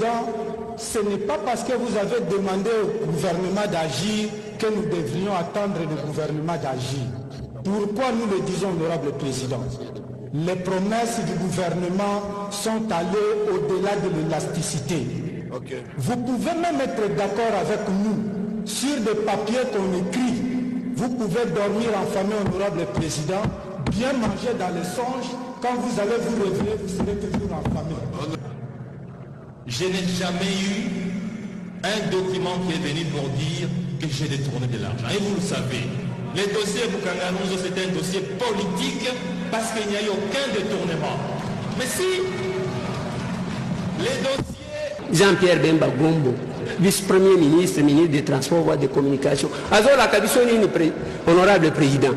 Président, ce n'est pas parce que vous avez demandé au gouvernement d'agir que nous devrions attendre le gouvernement d'agir. Pourquoi nous le disons, honorable Président? Les promesses du gouvernement sont allées au-delà de l'élasticité. Okay. Vous pouvez même être d'accord avec nous sur des papiers qu'on écrit. Vous pouvez dormir en famille, honorable Président, bien manger dans les songes. Quand vous allez vous réveiller, vous serez toujours en famille. Je n'ai jamais eu un document qui est venu pour dire que j'ai détourné de l'argent. Et vous le savez, le dossier Bukanganouzo, c'est un dossier politique parce qu'il n'y a eu aucun détournement. Mais si les dossiers... Jean-Pierre Bemba Gombo, vice-premier ministre, ministre des Transports, voies de communication. Azola Kabisoni, honorable président.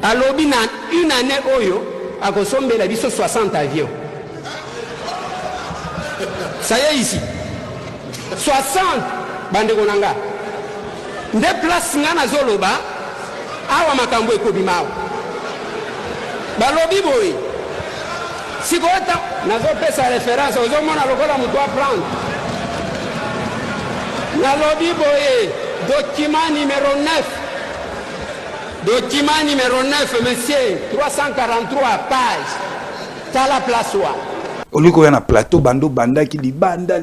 À l'Obina, une année, Oyo, à Kosombe, la 60 avions. Ça y est ici. 60 bande konanga. Nde place ngana zoloba awa makambo ekobimao. Balobi boy. Sikota nazo pesa référence aux mona lokola muto prendre. Nalobi boy document numéro 9. Document numéro 9 monsieur 343 pages. T'as la place wa. Au lieu qu'on a un plateau, bando, banda, qui libanda,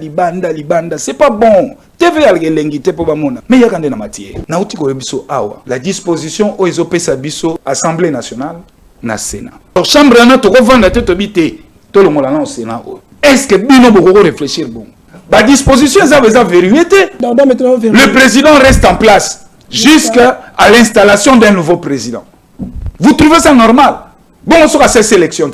c'est pas bon. TV algelengite pour bamona. Mais il y a quand même matière. Na uti ko biso awa. La disposition au ezope sabiso Assemblée nationale na Sénat. Alors chambre na to ko vendre te bité. Tout le monde là au Sénat. Est-ce que bino boko réfléchir bon? La disposition ça va vérifier. Le président reste en place jusqu'à l'installation d'un nouveau président. Vous trouvez ça normal? Bon, on sera cette sélection.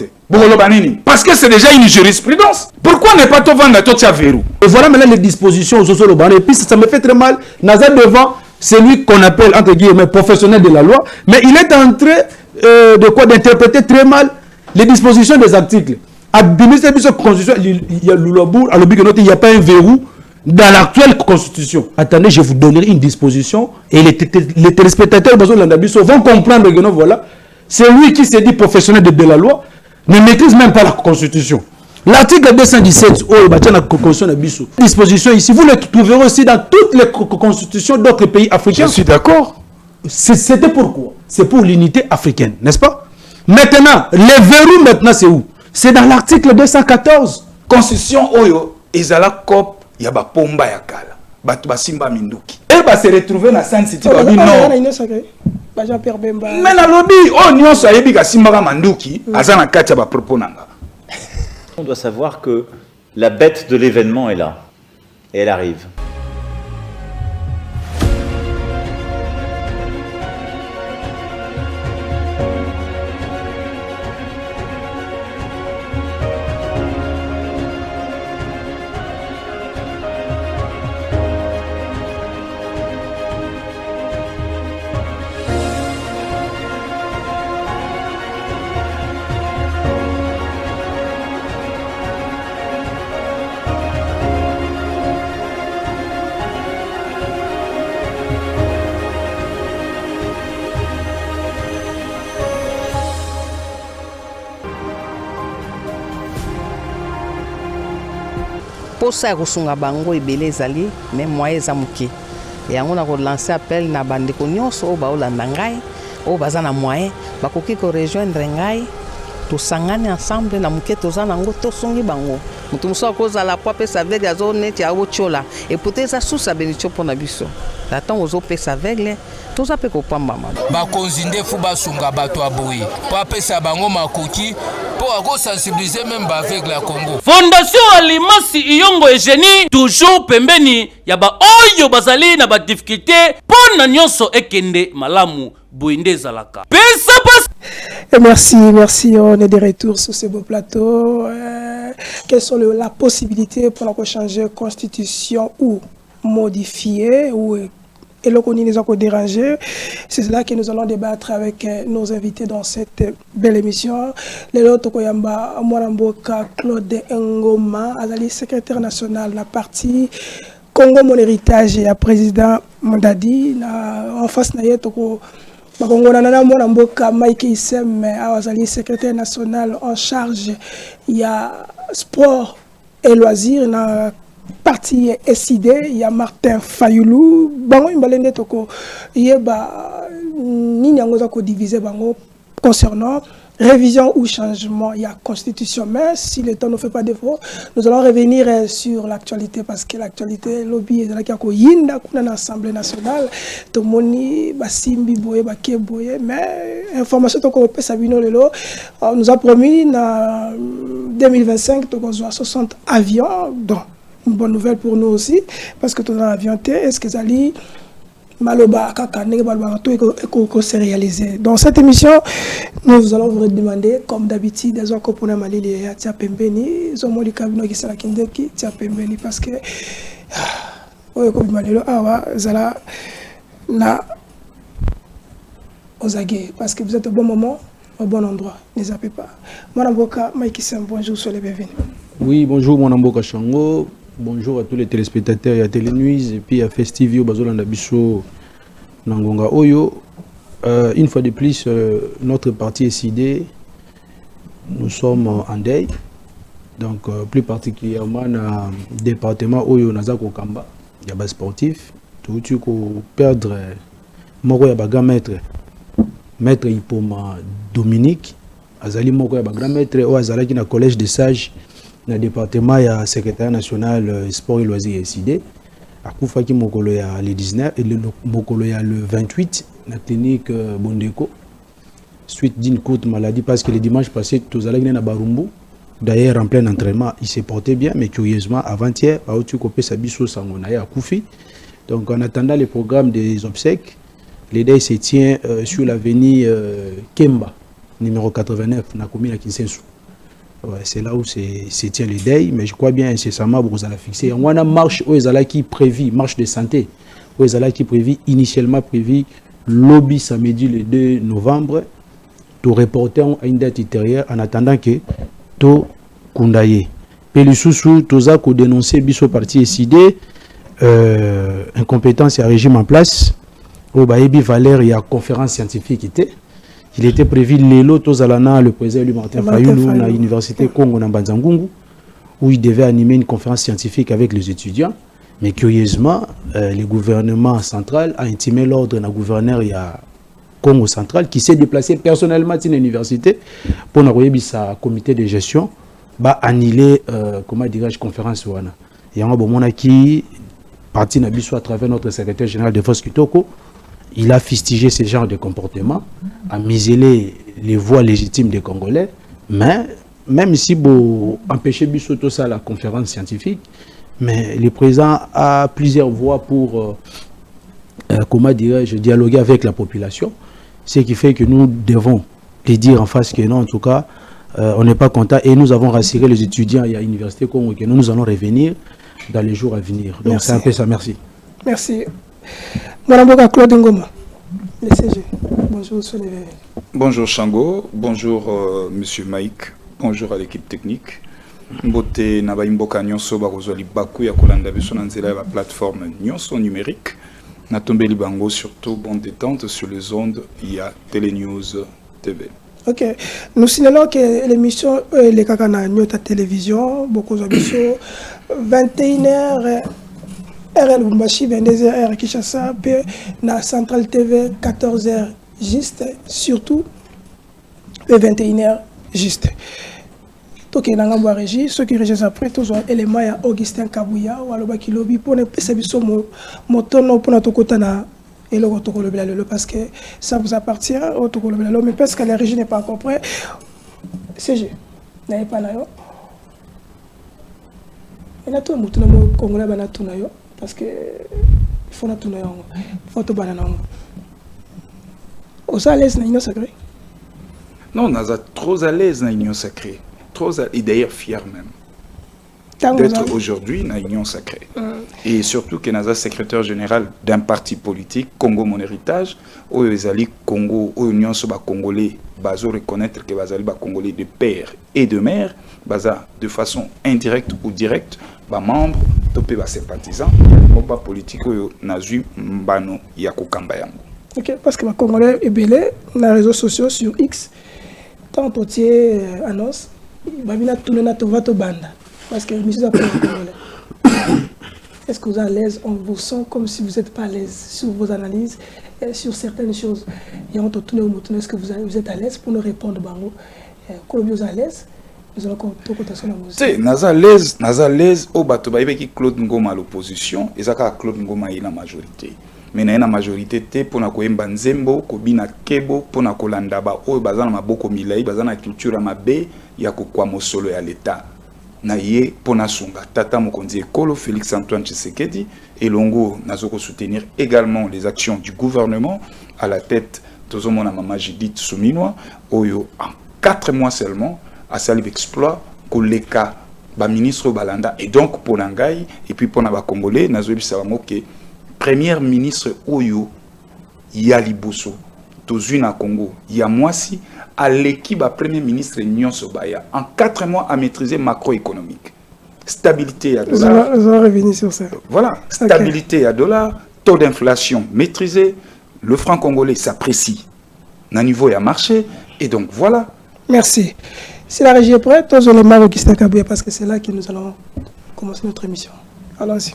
Parce que c'est déjà une jurisprudence. Pourquoi ne pas te vendre à toi verrou? Et voilà maintenant les dispositions au social. Et puis ça me fait très mal. Nazar devant celui qu'on appelle entre guillemets professionnel de la loi, mais il est en train d'interpréter très mal les dispositions des articles. À la constitution, il y a l'Ulobour, à l'objet il n'y a pas un verrou dans l'actuelle constitution. Attendez, je vous donnerai une disposition et les téléspectateurs vont comprendre que non, voilà. C'est lui qui s'est dit professionnel de la loi, ne maîtrise même pas la Constitution. L'article 217, disposition ici, vous le trouverez aussi dans toutes les constitutions d'autres pays africains. Je suis d'accord. C'était pourquoi? C'est pour l'unité africaine, n'est-ce pas? Maintenant, les verrous, maintenant, c'est où? C'est dans l'article 214. Constitution Oyo, Ezala Kop, Yaba Pomba Yakala. Basimba Minduki. Et va se retrouver dans San City. Non. Mais la lobby, on doit savoir que la bête de l'événement est là. Et elle arrive. posa ya kosunga bango ebele ezali mais moyen eza moke yango na ko lancer appel na bandeko nyonso o baolanda ngai o baza na moyen bakoki ko rejoindre ngai tosangani ensemble na moke toza nango tosungi bango mutu muso akozala po apesa aveugle azo neti aotiola et peut-être eza susa benitio mpona biso ntango ozopesa aveugle toza mpe kopambama bakonzi ndefu basunga bato aboyi po apesa bango makoki po akosensibiliser même baaveugle ya Congo. Fondation Alimasi Iyongo Eugenie toujours pembeni ya ba oyo bazali na ba difficulté pona nyonso ekende malamu boinde zalaka. Pesa pas. Et merci, on est de retour sur ce beau plateau. Quelles sont la possibilité pour qu'on change la constitution ou modifier ou et le qu'on nous a dérangé. C'est cela que nous allons débattre avec nos invités dans cette belle émission. Les autres Koyamba Mwaramboka Claude Ngoma, Azali secrétaire national de la partie Congo Mon Héritage et président Mandadi en face na yetoko Bakongo nana Mwaramboka Mike Isem Azali secrétaire national en charge il y a sport et loisirs na parti SID, il y a Martin Fayoulou, bango imbalende toko yeba ni nyangoza ko diviser bango concernant révision ou changement, il y a constitution, mais si le temps ne fait pas défaut, nous allons revenir sur l'actualité parce que l'actualité, lobby est là qui a yinda kuna l'Assemblée nationale, tomoni basimbi boye baké boye, mais information toko pe Sabino Lelo nous a promis en 2025 toko 60 avions, donc une bonne nouvelle pour nous aussi parce que tout dans l'avion est-ce que Zali Maloba tout s'est réalisé. Dans cette émission, nous allons vous demander, comme d'habitude, des gens pour Mali et Tia Pembeni, Zomo du Kabino qui s'est Kindeki, Tia Pembeni, parce que comme Malilo, Zala na Ozagé, parce que vous êtes au bon moment, au bon endroit, ne zappez pas. Mon Amboka, Mike Sam, bonjour, soyez les bienvenus. Oui, bonjour, mon Amboka Chango. Bonjour à tous les téléspectateurs, il y a Télénuise et puis il y a Festivio, Bazolanda Bisso, Nangonga Oyo. Une fois de plus, notre parti SID, nous sommes en deuil. Donc, plus particulièrement dans le département Oyo, Nazako Kamba, il y a des sportifs. Tout tu peux perdre, Moko ya grand maître, maître Ipoma Dominique, Azali Moko ya grand maître, ou Azala qui na collège des sages. Dans le département, il y a le secrétaire national sport et loisirs SID. À Koufaki Mokolo, il y a le 19 et le 28, dans la clinique Bondeko. Suite d'une courte maladie, parce que le dimanche passé, tous allés à Barumbu. D'ailleurs, en plein entraînement, il s'est porté bien, mais curieusement, avant-hier, à Koufi. Donc, en attendant le programme des obsèques, l'idée se tient sur l'avenue Kemba, numéro 89, na commune à Kinsensu. Ouais, c'est là où se tient les deuils, mais je crois bien incessamment vous allez fixer. On a une marche où ils qui prévu, marche de santé, où ils qui prévu, initialement prévu, lobby samedi le 2 novembre, tout reporter à une date ultérieure en attendant que tout kundaye. Pelisoussou, tout ça qu'on dénonçait biso parti SID, incompétence et régime en place, au Baïbi Valère, il y a conférence scientifique était. Il était prévu le président Martin Fayoulou à l'université Congo Nambanzangungu, où il devait animer une conférence scientifique avec les étudiants. Mais curieusement, le gouvernement central a intimé l'ordre d'un gouverneur Congo central qui s'est déplacé personnellement à l'université pour envoyer sa comité de gestion, annuler comment dirais-je conférence. Il y a un bon qui parti à travers notre secrétaire général de Force Kitoko. Il a fustigé ce genre de comportement, a muselé les voix légitimes des Congolais, mais même si vous empêchez tout ça la conférence scientifique, mais le président a plusieurs voix pour, comment dirais-je, dialoguer avec la population, ce qui fait que nous devons les dire en face que non, en tout cas, on n'est pas content et nous avons rassuré les étudiants à l'université Congo que nous allons revenir dans les jours à venir. Donc c'est un peu ça, merci. Merci. Madame Claude Ngoma, le CG. Bonjour, bonjour Chango, bonjour Monsieur Mike, bonjour à l'équipe technique. Mbote Naba Imboka Nyonso Barozoli Baku ya Kolanda Biso Nanzela la plateforme Nyonso numérique. Natombe Libango surtout bonne détente sur les ondes, il y a Télénews TV. Ok, nous signalons que l'émission Les Kakana Nyota Télévision, beaucoup de 21h. RL Bumbashi, 22h, R Kishasa, puis na Central TV, 14h juste, surtout, et 21h juste. Donc, il y a un régie, ceux qui régissent après, tous les éléments, il y a Augustin Kabouya, ou alors qui lobby pour ne pas savoir mon tono pour notre côté, et le retour parce que ça vous appartient, au retour mais parce que la régie n'est pas encore prête. CG, n'avez pas là. Et là, tout le monde, Congolais, il y a tout là. Parce que il faut tout le monde. Il faut tout le monde. Vous êtes à l'aise dans l'union sacrée? Non, on est trop à l'aise dans l'union sacrée. Et d'ailleurs fier même d'être aujourd'hui dans l'union sacrée. Et surtout que nous sommes secrétaire général d'un parti politique, Congo Mon Héritage, où les alliés Congo, où l'union soit congolais, bazo reconnaître que les alliés congolais de père et de mère, baza de façon indirecte ou directe, les membres, les sympathisants, les politiques, nazu mbano yako kambayango. Ok, parce que les Congolais est belé dans les réseaux sociaux sur X, tant au annonce, il va venir tourner na to banda. Parce que je me suis appelé Congolais. est-ce que vous êtes à l'aise? On vous sent comme si vous n'êtes pas à l'aise sur vos analyses, sur certaines choses. Et on te tourne au mouton, est-ce que vous êtes à l'aise pour nous répondre? Quand vous êtes à l'aise, nous allons contester la musique. Naza l'aise, au bateau, qui Claude Ngoma à l'opposition, et ça, Claude Ngoma est la majorité. Mais na majorité te pona ko emba nzembo ko bina kebo pona ko landa ba oyo bazana maboko milai bazana culture mabe ya ko kwa mosolo ya l'état na ye pona sunga tata mokonzi ekolo Félix Antoine Tshisekedi et longo nazoko soutenir également les actions du gouvernement à la tête tozomona mama Judith Suminwa oyo en 4 mois seulement a sali exploit ko leka ba ministre balanda et donc pona ngai et puis pona ba congolais nazo bisa ba moke Premier ministre Oyo Yaliboso, Tozuna Congo, Yamwasi, à l'équipe Premier ministre Nyon Sobaya, en 4 mois à maîtriser macroéconomique. Stabilité à dollar. Nous allons revenir sur ça. Voilà, stabilité à dollar, taux d'inflation maîtrisé, le franc congolais s'apprécie. N'a niveau et à marché, et donc voilà. Merci. Si la régie est prête, nous allons Augustin Kabouya parce que c'est là que nous allons commencer notre émission. Allons-y.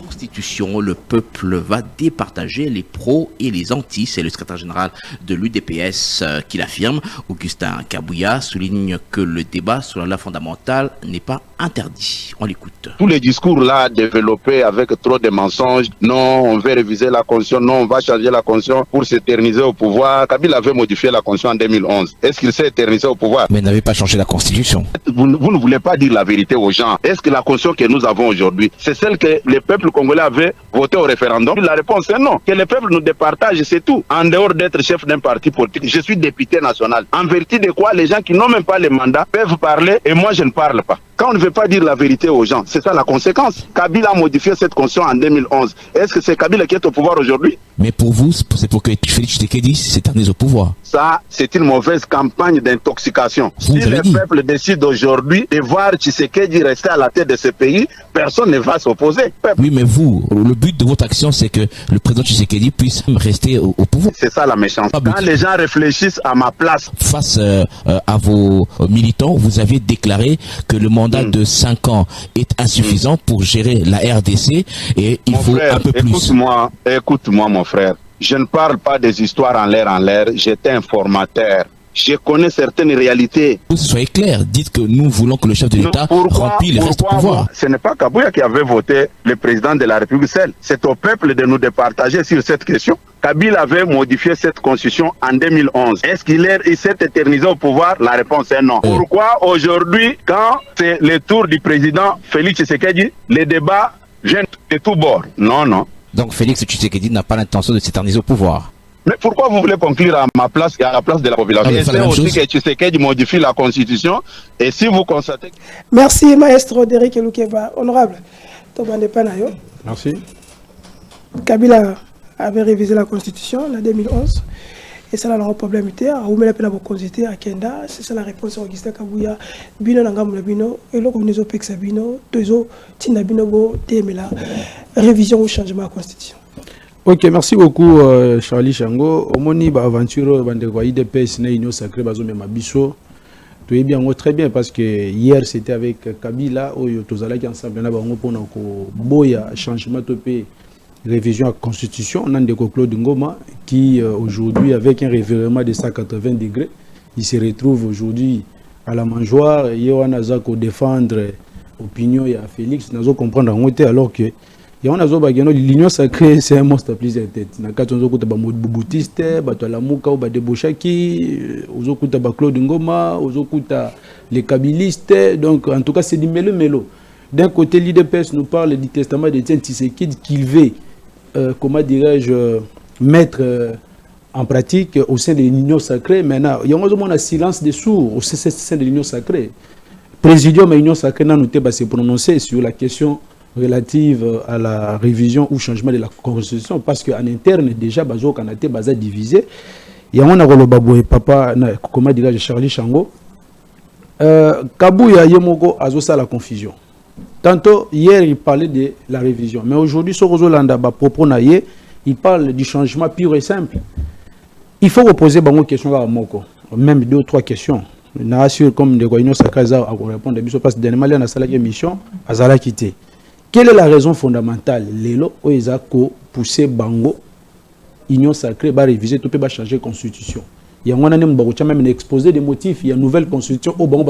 Constitution, le peuple va départager les pros et les antis. C'est le secrétaire général de l'UDPS qui l'affirme. Augustin Kabouya souligne que le débat sur la loi fondamentale n'est pas interdit. On l'écoute. Tous les discours là développés avec trop de mensonges, non, on veut réviser la Constitution, non, on va changer la Constitution pour s'éterniser au pouvoir. Kabila avait modifié la Constitution en 2011. Est-ce qu'il s'est éternisé au pouvoir? Mais il n'avait pas changé la Constitution. Vous ne voulez pas dire la vérité aux gens. Est-ce que la Constitution que nous avons aujourd'hui, c'est celle que le peuple congolais avait voté au référendum? La réponse est non. Que le peuple nous départage, c'est tout. En dehors d'être chef d'un parti politique, je suis député national. En vertu de quoi les gens qui n'ont même pas le mandat peuvent parler et moi je ne parle pas. Quand on ne veut pas dire la vérité aux gens, c'est ça la conséquence. Kabila a modifié cette constitution en 2011. Est-ce que c'est Kabila qui est au pouvoir aujourd'hui? Mais pour vous, c'est pour que Félix Tshisekedi s'éternise au pouvoir. Ça, c'est une mauvaise campagne d'intoxication. Si le peuple décide aujourd'hui de voir Tshisekedi rester à la tête de ce pays, personne ne va s'opposer. Oui, mais vous, le but de votre action, c'est que le président Tshisekedi puisse rester au pouvoir. C'est ça la méchanceté. Quand les gens réfléchissent à ma place. Face à vos militants, vous aviez déclaré que le mandat de 5 ans est insuffisant pour gérer la RDC et il faut un peu plus. Écoute-moi mon frère. Je ne parle pas des histoires en l'air. J'étais informateur. Je connais certaines réalités. Soyez clair, dites que nous voulons que le chef de l'État remplisse le reste du pouvoir. Ce n'est pas Kabouya qui avait voté le président de la République seul. C'est au peuple de nous départager sur cette question. Kabila avait modifié cette constitution en 2011. Est-ce qu'il s'est éternisé au pouvoir? La réponse est non. Pourquoi aujourd'hui, quand c'est le tour du président Félix Tshisekedi, les débats viennent de tous bords? Non. Donc Félix Tshisekedi n'a pas l'intention de s'éterniser au pouvoir. Mais pourquoi vous voulez conclure à ma place et à la place de la population? Et c'est aussi que Tshisekedi modifie la constitution. Et si vous constatez... Merci maestro Derek Elukeba. Honorable, merci. Kabila avait révisé la constitution en 2011. Et ça, là, le problème était à la peine consulter à Kenda. C'est ça la réponse à Augustin Kabouya. Bino Nangam Bino, et là, on est au Pexabino, Tozo, Tinabino, Témela, révision ou changement de la constitution. Ok, merci beaucoup Charlie Chango. Omoni ba aventure bandeko IDPS na Union Sacrée bazome mabiso. Tu es bien très bien parce que hier c'était avec Kabila oyo tozalaki ensemble na bango pona ko boya changement topé révision à constitution Nandeko Claude Ngoma qui aujourd'hui avec un revirement de 180 degrés, il se retrouve aujourd'hui à la mangeoire Yohana Zako défendre opinion ya Félix nazo comprendre en côté alors que l'Union Sacrée, c'est un monstre à plusieurs têtes. Dans le cas où on a des boutistes, des Lamuka, des Debouchaki, des Claude Ngoma, les Kabilistes. Donc, en tout cas, c'est du mélo-mélo. D'un côté, l'IDPS nous parle du testament de Tshisekedi qu'il veut, comment dirais-je, mettre en pratique au sein de l'Union Sacrée. Maintenant, il y a un silence des sourds au sein de l'Union Sacrée. Présidium et l'Union Sacrée n'a pas se prononcer sur la question relative à la révision ou changement de la constitution parce qu'en interne déjà bazo kanate baza divisé il y a un rolobabo papa comment dirais-je Charlie Chango Kabouya yemoko azosa la confusion. Tantôt hier il parlait de la révision mais aujourd'hui sur Rolanda ba propos naie il parle du changement pur et simple. Il faut reposer bango question à moko même 2 ou 3 questions. Na assure comme de Union Sacrée à répondre parce que dernièrement il y a une émission azala quitté. Quelle est la raison fondamentale? Lelo Oezako pousser Bango, Union sacrée, va réviser, tout peut changer la constitution. Il y a même exposé des motifs, il y a une nouvelle constitution, au Bango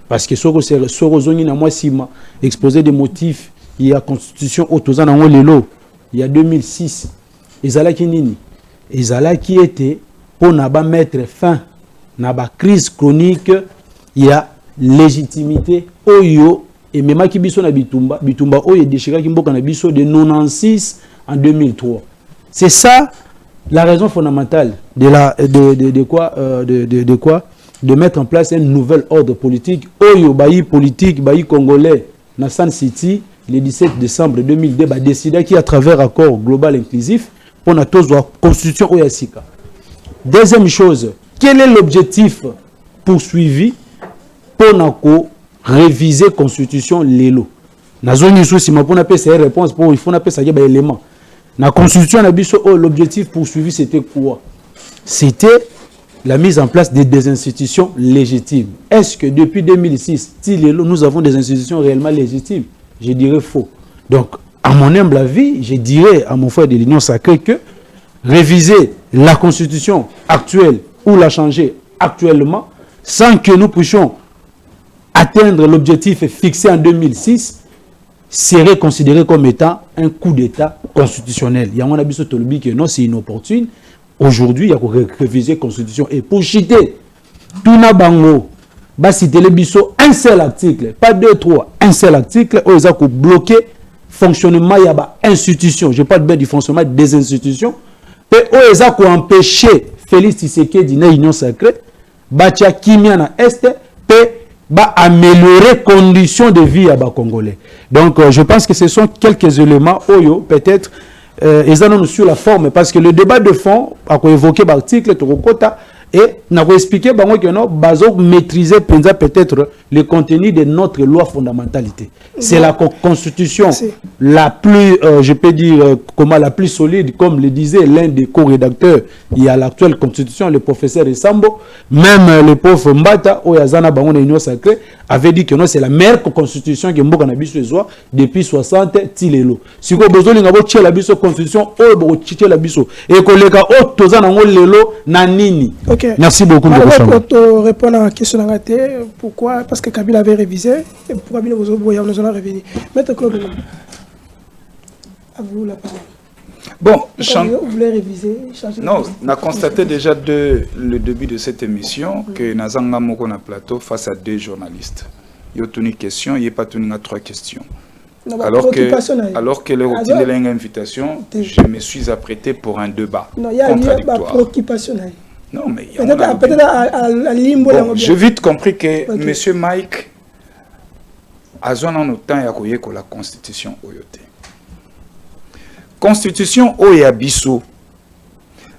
parce que Sorozoni na moi sima exposé des motifs, il y a constitution autosan en Lelo, il y a 2006. Ezalaki nini? Ezalaki était pour mettre fin à la crise chronique, il y a légitimité oyo et même qui biso na bitumba oyo déchira ki mboka na biso de 96 en 2003. C'est ça la raison fondamentale de mettre en place un nouvel ordre politique oyo bayi politique bayi congolais na San City le 17 décembre 2002 ba décidé qui à travers accord global inclusif pour na tozwa constitution oyo sika. Deuxième chose, quel est l'objectif poursuivi pour nous réviser la constitution Lelo? Dans zone souci, pour nous faire une réponse, il faut nous faire des éléments. Dans la constitution, l'objectif poursuivi, c'était quoi? C'était la mise en place des institutions légitimes. Est-ce que depuis 2006, nous avons des institutions réellement légitimes? Je dirais faux. Donc, à mon humble avis, je dirais à mon frère de l'Union sacrée que réviser la constitution actuelle ou la changer actuellement sans que nous puissions atteindre l'objectif fixé en 2006 serait considéré comme étant un coup d'État constitutionnel. Il y a un avis que non, c'est inopportune. Aujourd'hui, il y a réviser la constitution. Et pour chiter, tout n'a bango, bah citer les biso, un seul article, pas deux, trois, un seul article, où ils ont bloqué le fonctionnement de l'institution. Je parle bien du fonctionnement des institutions. Et ils ont empêché Félix Tshisekedi de l'Union sacrée, Batia Kimia na Est, va améliorer les conditions de vie à bas Congolais. Donc, je pense que ce sont quelques éléments, peut-être, ils en ont sur la forme, parce que le débat de fond, a évoqué l'article, et n'a expliqué que nous avons maîtrisé peut-être le contenu de notre loi fondamentalité. C'est la constitution la plus, je peux dire, la plus solide, comme le disait l'un des co-rédacteurs, il y a l'actuelle constitution, le professeur Esambo, même le prof Mbata, Oyazana Bango Union sacrée, avait dit que non, c'est la meilleure constitution que Mboka Nabiso soit depuis 60 Tilelo. Si vous avez besoin de la constitution, vous avez la biso. Et que les gars, Lelo, Nanini. Okay. Merci beaucoup. Pour répondre à la question, pourquoi? Parce que Kabila avait révisé, et pourquoi nous allons revenir. Maître Claude, à vous la parole. Bon, vous voulez réviser, changer? Non, on a constaté déjà le début de cette émission que Nazanga Moko na plateau face à deux journalistes. Il y a une question, il n'y a pas une trois questions. Non, alors que leur retiré l'invitation, je me suis apprêté pour un débat contradictoire. Préoccupation. Non, mais peut-être à limbo. Bon, j'ai vite compris que M. Mike a temps la constitution Oyote. Constitution Oyabiso,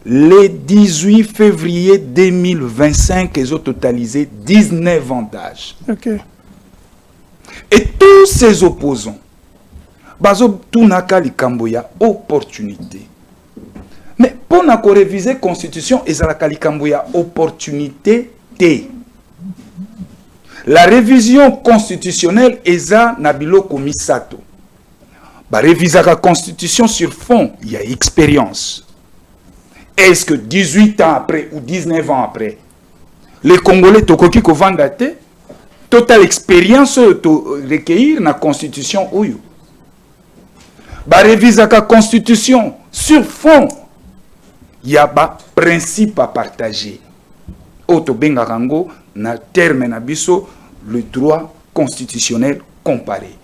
le 18 février 2025, ils ont totalisé 19 ans d'âge. Okay. Et tous ces opposants, Bazo Tunaka Likamboya, opportunité. Mais pour nous réviser la constitution, il y a opportunité T. La révision constitutionnelle est Nabilo Komisato. Réviser la constitution sur fond, il y a expérience. Est-ce que 18 ans après ou 19 ans après, les Congolais Tokoki Kovandate, totale expérience recueillir dans la constitution Oyo. Réviser la constitution sur fond, il y a un principe à partager. Auto Bengarango, na terme nabiso, le droit constitutionnel comparé.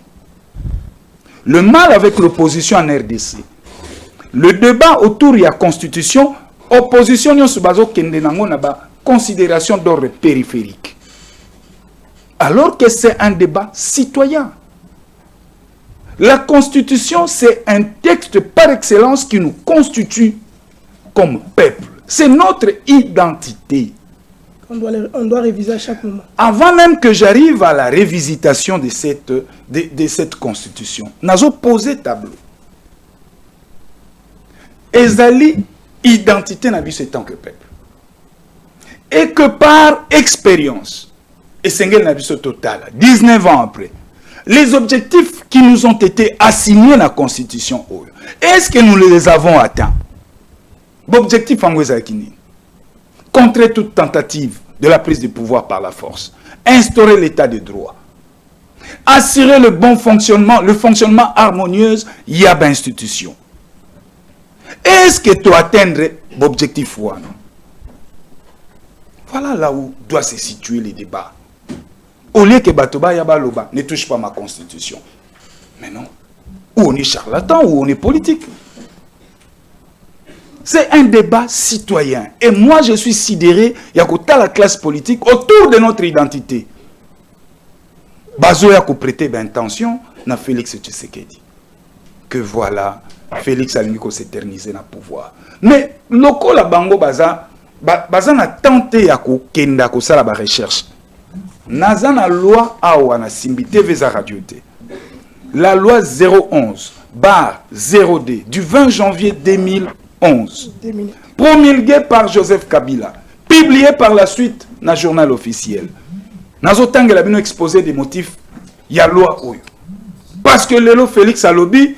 Le mal avec l'opposition en RDC, le débat autour de la constitution, opposition n'y a considération d'ordre périphérique. Alors que c'est un débat citoyen. La constitution, c'est un texte par excellence qui nous constitue comme peuple. C'est notre identité. On doit réviser à chaque moment. Avant même que j'arrive à la révisitation de cette constitution, nous avons posé tableau. Ezali, identité n'a vu ce tant que peuple. Et que par expérience, et c'est un total, 19 ans après, les objectifs qui nous ont été assignés dans la Constitution, est-ce que nous les avons atteints? L'objectif en Wezakini, contrer toute tentative de la prise du pouvoir par la force, instaurer l'état de droit, assurer le bon fonctionnement, le fonctionnement harmonieux, il y a une institution. Est-ce que tu atteindre l'objectif? Voilà là où doit se situer les débats. Au lieu que Batoba Yabaloba ne touche pas ma constitution. Mais non. Ou on est charlatan, ou on est politique. C'est un débat citoyen. Et moi, je suis sidéré, il y a la classe politique autour de notre identité. Bazo a prêté intention na Félix Tshisekedi. Que voilà, Félix a s'éterniser dans le pouvoir. Mais loko la bango baza na tenté ya ko kenda ko sala ba recherche. Naza na loi awa na simbi TV za radio te. La loi 011/0D du 20 janvier 2011, promulguée par Joseph Kabila, publiée par la suite dans le journal officiel. Nazotang la bino exposé des motifs ya loi oyo. Parce que lelo Félix Alobi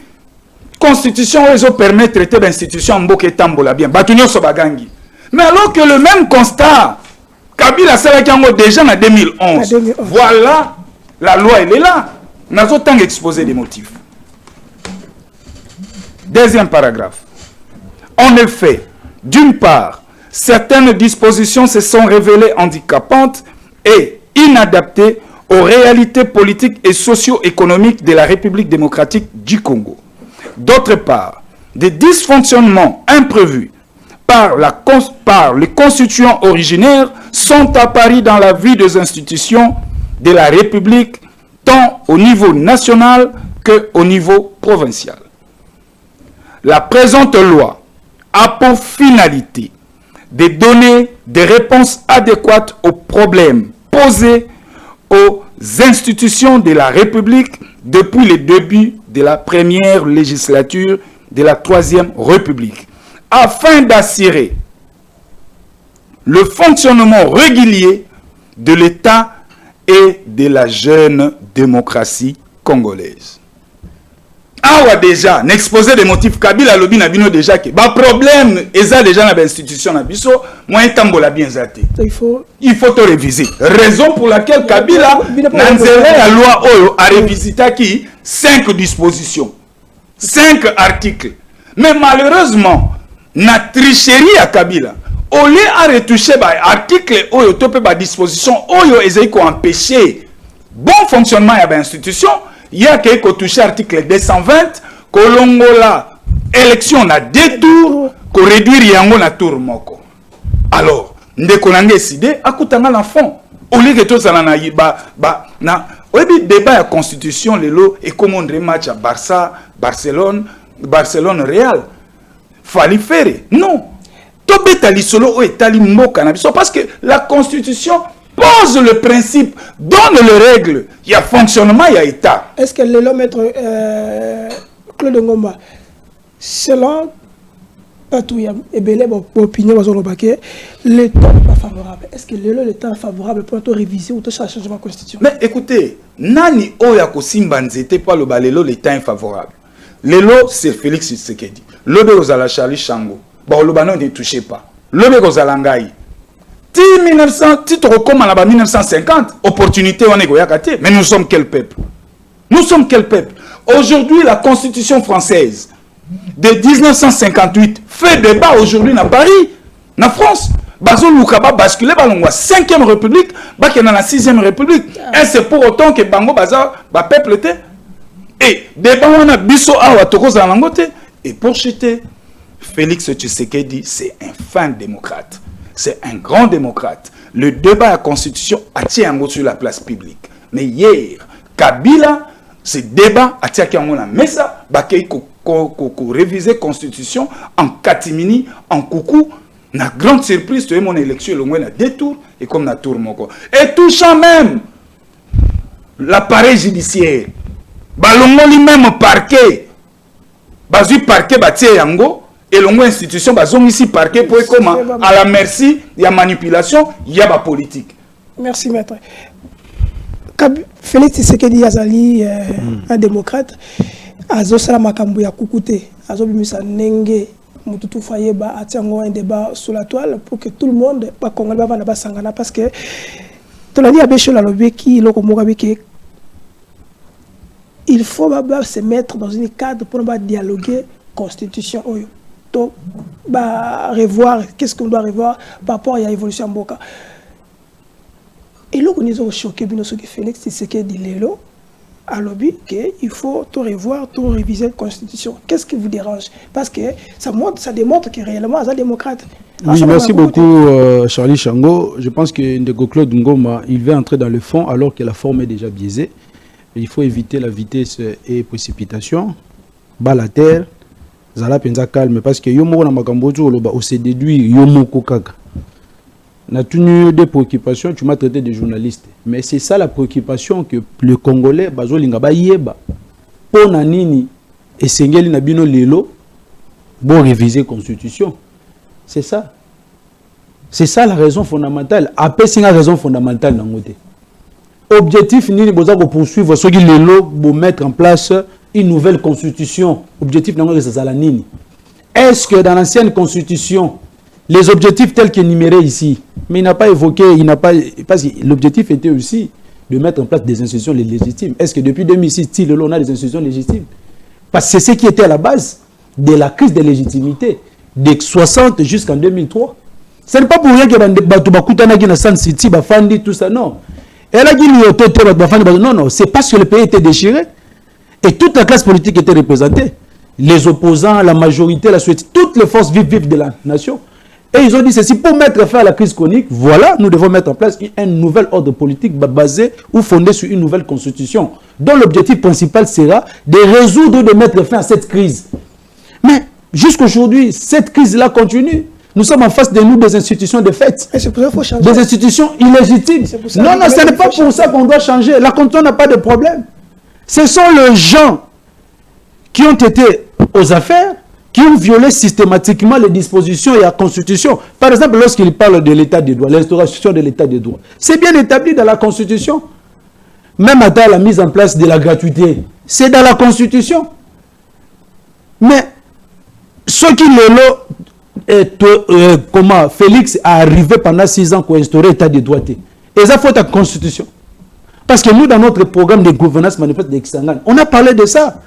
constitution oyo permet de traiter d'institution mboke tambola bien. Batunyo sobagangi. Mais alors que le même constat Kabila Salakiango déjà en 2011. Voilà, la loi elle est là. Nazotang exposé des motifs. Deuxième paragraphe. En effet, d'une part, certaines dispositions se sont révélées handicapantes et inadaptées aux réalités politiques et socio-économiques de la République démocratique du Congo. D'autre part, des dysfonctionnements imprévus par les constituants originaires sont apparus dans la vie des institutions de la République, tant au niveau national qu'au niveau provincial. La présente loi a pour finalité de donner des réponses adéquates aux problèmes posés aux institutions de la République depuis le début de la première législature de la Troisième République, afin d'assurer le fonctionnement régulier de l'État et de la jeune démocratie congolaise. Ah déjà, n'exposer des motifs Kabila lobi na bino déjà que ba problème eza déjà na institution na biso moyen tambola bien zate. Il faut te réviser. Raison pour laquelle Kabila na nzela la loi oyo a revisité qui 5 dispositions, 5 articles. Mais malheureusement, na tricherie à Kabila, au lieu à retoucher ba article oyo topé ba disposition oyo ezai ko empêcher bon fonctionnement ya ba institution. Il y a quelqu'un qui touche l'article 220, que l'ongola élection na 2 tours, que réduire yango na tour moko. Alors, ndeko na décidé à kutanga l'enfant. Au lieu que tout ça na débat la constitution lelo et comme on match à Barça, Barcelone Real. Fallait faire. Non. Tobeta li solo o etali mboka na biso parce que la constitution pose le principe, donne les règles, il y a fonctionnement, il y a état. Est-ce que le maître Claude Ngomba, selon Patouya et Belé, opinion, l'État n'est pas favorable. Est-ce que l'État est favorable pour réviser ou changer la constitution? Mais écoutez, Nani Oyako Simbanze n'était pas le balélo, l'État est favorable. L'élo, c'est Félix Tshisekedi. L'Obe Ozala Charlie Chango. Bon, le banon ne touchez pas. L'Obe Ozala Ngai. Titre comme en 1950, opportunité on est. Mais nous sommes quel peuple? Nous sommes quel peuple? Aujourd'hui, la Constitution française de 1958 fait débat aujourd'hui à Paris, en France. Bazou Loukaba basculé dans la 5e République, dans la 6e République. Et c'est pour autant que Bango Baza, peuple était. Et débat on a biso awa toko za langote. Et pour chuter, Félix Tshisekedi, c'est un fin démocrate. C'est un grand démocrate. Le débat à la Constitution a tient sur la place publique. Mais hier, Kabila, ce débat a tient la mesa, réviser la Constitution en catimini, en coucou. La grande surprise, tu as mon élection, le moins 2 tours, et comme la tour moko. Et touchant même l'appareil judiciaire, balongo lui-même parquet, bazu parquet batie yango. Et l'on institution bazong ici parquet pour comment à la merci il y a manipulation il y a la politique. Merci maître. Félix Tshisekedi Azali, un démocrate, Azo Salamakambu ya Koukoute, Azo Bimisa Nenge, Mututu Fayeba, Atiango un débat sur la toile pour que tout le monde, pas Congolais, va sangana parce que tout le monde a béché la lobby qui, il faut se mettre dans un cadre pour dialoguer constitution. Revoir, qu'est-ce qu'on doit revoir par rapport à l'évolution en Boka. Et là, nous avons choqué Félix Tshisekedi Lelo à lobby qu'il faut tout revoir, tout réviser la constitution. Qu'est-ce qui vous dérange? Parce que ça démontre que réellement, c'est un démocrate. Oui, merci beaucoup Charlie Chango. Je pense que Ndeko Claude Ngoma, il veut entrer dans le fond alors que la forme est déjà biaisée. Il faut éviter la vitesse et précipitation. Bas la terre, Zala penza calme parce que yomo na makambo loba on se déduit yomo kokaka. Na tenu des préoccupations, tu m'as traité de journaliste. Mais c'est ça la préoccupation que le Congolais bazolinga ba yeba. Pona nini esengeli na bino lelo bon réviser constitution. C'est ça. C'est ça la raison fondamentale. Après c'est la raison fondamentale dans côté. Objectif nini boza ko poursuivre ceux qui lelo pour mettre en place une nouvelle constitution. Objectif nango c'est ça la nini. Est-ce que dans l'ancienne constitution les objectifs tels qu'énumérés ici, mais il n'a pas évoqué, parce que l'objectif était aussi de mettre en place des institutions légitimes. Est-ce que depuis 2006, on a des institutions légitimes? Parce que c'est ce qui était à la base de la crise de légitimité, de 60 jusqu'en 2003. Ce n'est pas pour rien que Bafandi, tout ça, non. Elle a dit non, c'est parce que le pays était déchiré et toute la classe politique était représentée. Les opposants, la majorité, la société, toutes les forces vives de la nation. Et ils ont dit ceci, pour mettre fin à la crise chronique, voilà, nous devons mettre en place un nouvel ordre politique basé ou fondé sur une nouvelle constitution, dont l'objectif principal sera de résoudre, de mettre fin à cette crise. Mais jusqu'aujourd'hui, cette crise-là continue. Nous sommes en face de nous des institutions de fait. Et c'est pour ça qu'il faut changer. Des institutions illégitimes. Non, ce n'est pas pour ça qu'on doit changer. La constitution n'a pas de problème. Ce sont les gens qui ont été aux affaires, qui ont violé systématiquement les dispositions et la Constitution. Par exemple, lorsqu'il parle de l'état des droits, l'instauration de l'état des droits, c'est bien établi dans la Constitution. Même à la mise en place de la gratuité, c'est dans la Constitution. Mais ce qui comment Félix a arrivé pendant 6 ans pour instaurer l'état des droits, et ça faut la Constitution. Parce que nous, dans notre programme de gouvernance manifeste de Xangan, on a parlé de ça.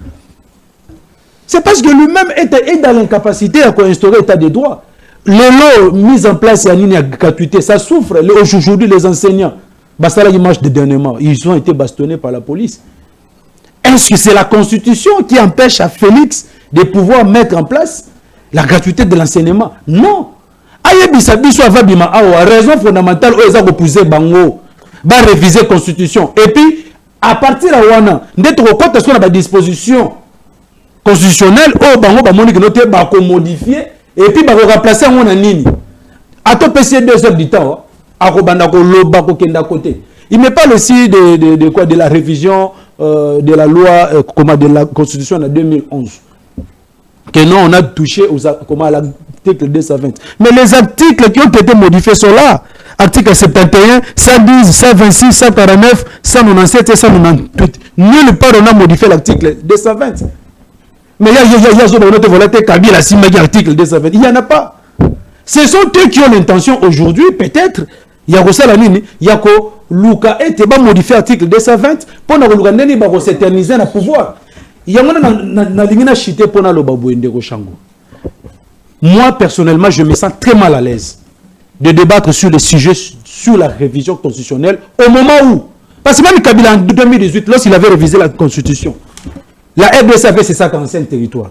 C'est parce que lui-même est dans l'incapacité à instaurer l'état des droits. Les lois mises en place à la gratuité, ça souffre. Aujourd'hui, les enseignants, basta la image de dernièrement, ils ont été bastonnés par la police. Est-ce que c'est la Constitution qui empêche à Félix de pouvoir mettre en place la gratuité de l'enseignement? Non. Raison fondamentale, ils ont repoussé Bango, va réviser la Constitution. Et puis, à partir de là, on a des dispositions constitutionnel au bango ba moni que noté ba ko modifier et puis ba ko remplacer on a nini ato PC 2 heures du temps a ko banda ko loba ko kenda côté. Il me parle aussi de quoi, de la révision de la loi de la constitution en 2011 que non on a touché aux à l'article 220, mais les articles qui ont été modifiés sont là. Article 71, 110, 126, 149, 197 et 198. Nulle part on a modifié l'article 220. Mais il n'y en a pas. Ce sont eux qui ont l'intention aujourd'hui, peut-être, il y a Luka et Teba modifier l'article 220 pour nous s'éterniser dans le pouvoir. Il y a moi, personnellement, je me sens très mal à l'aise de débattre sur les sujets, sur la révision constitutionnelle, au moment où, parce que même Kabila en 2018, lorsqu'il avait révisé la constitution, la RDC avait ses 145 territoires.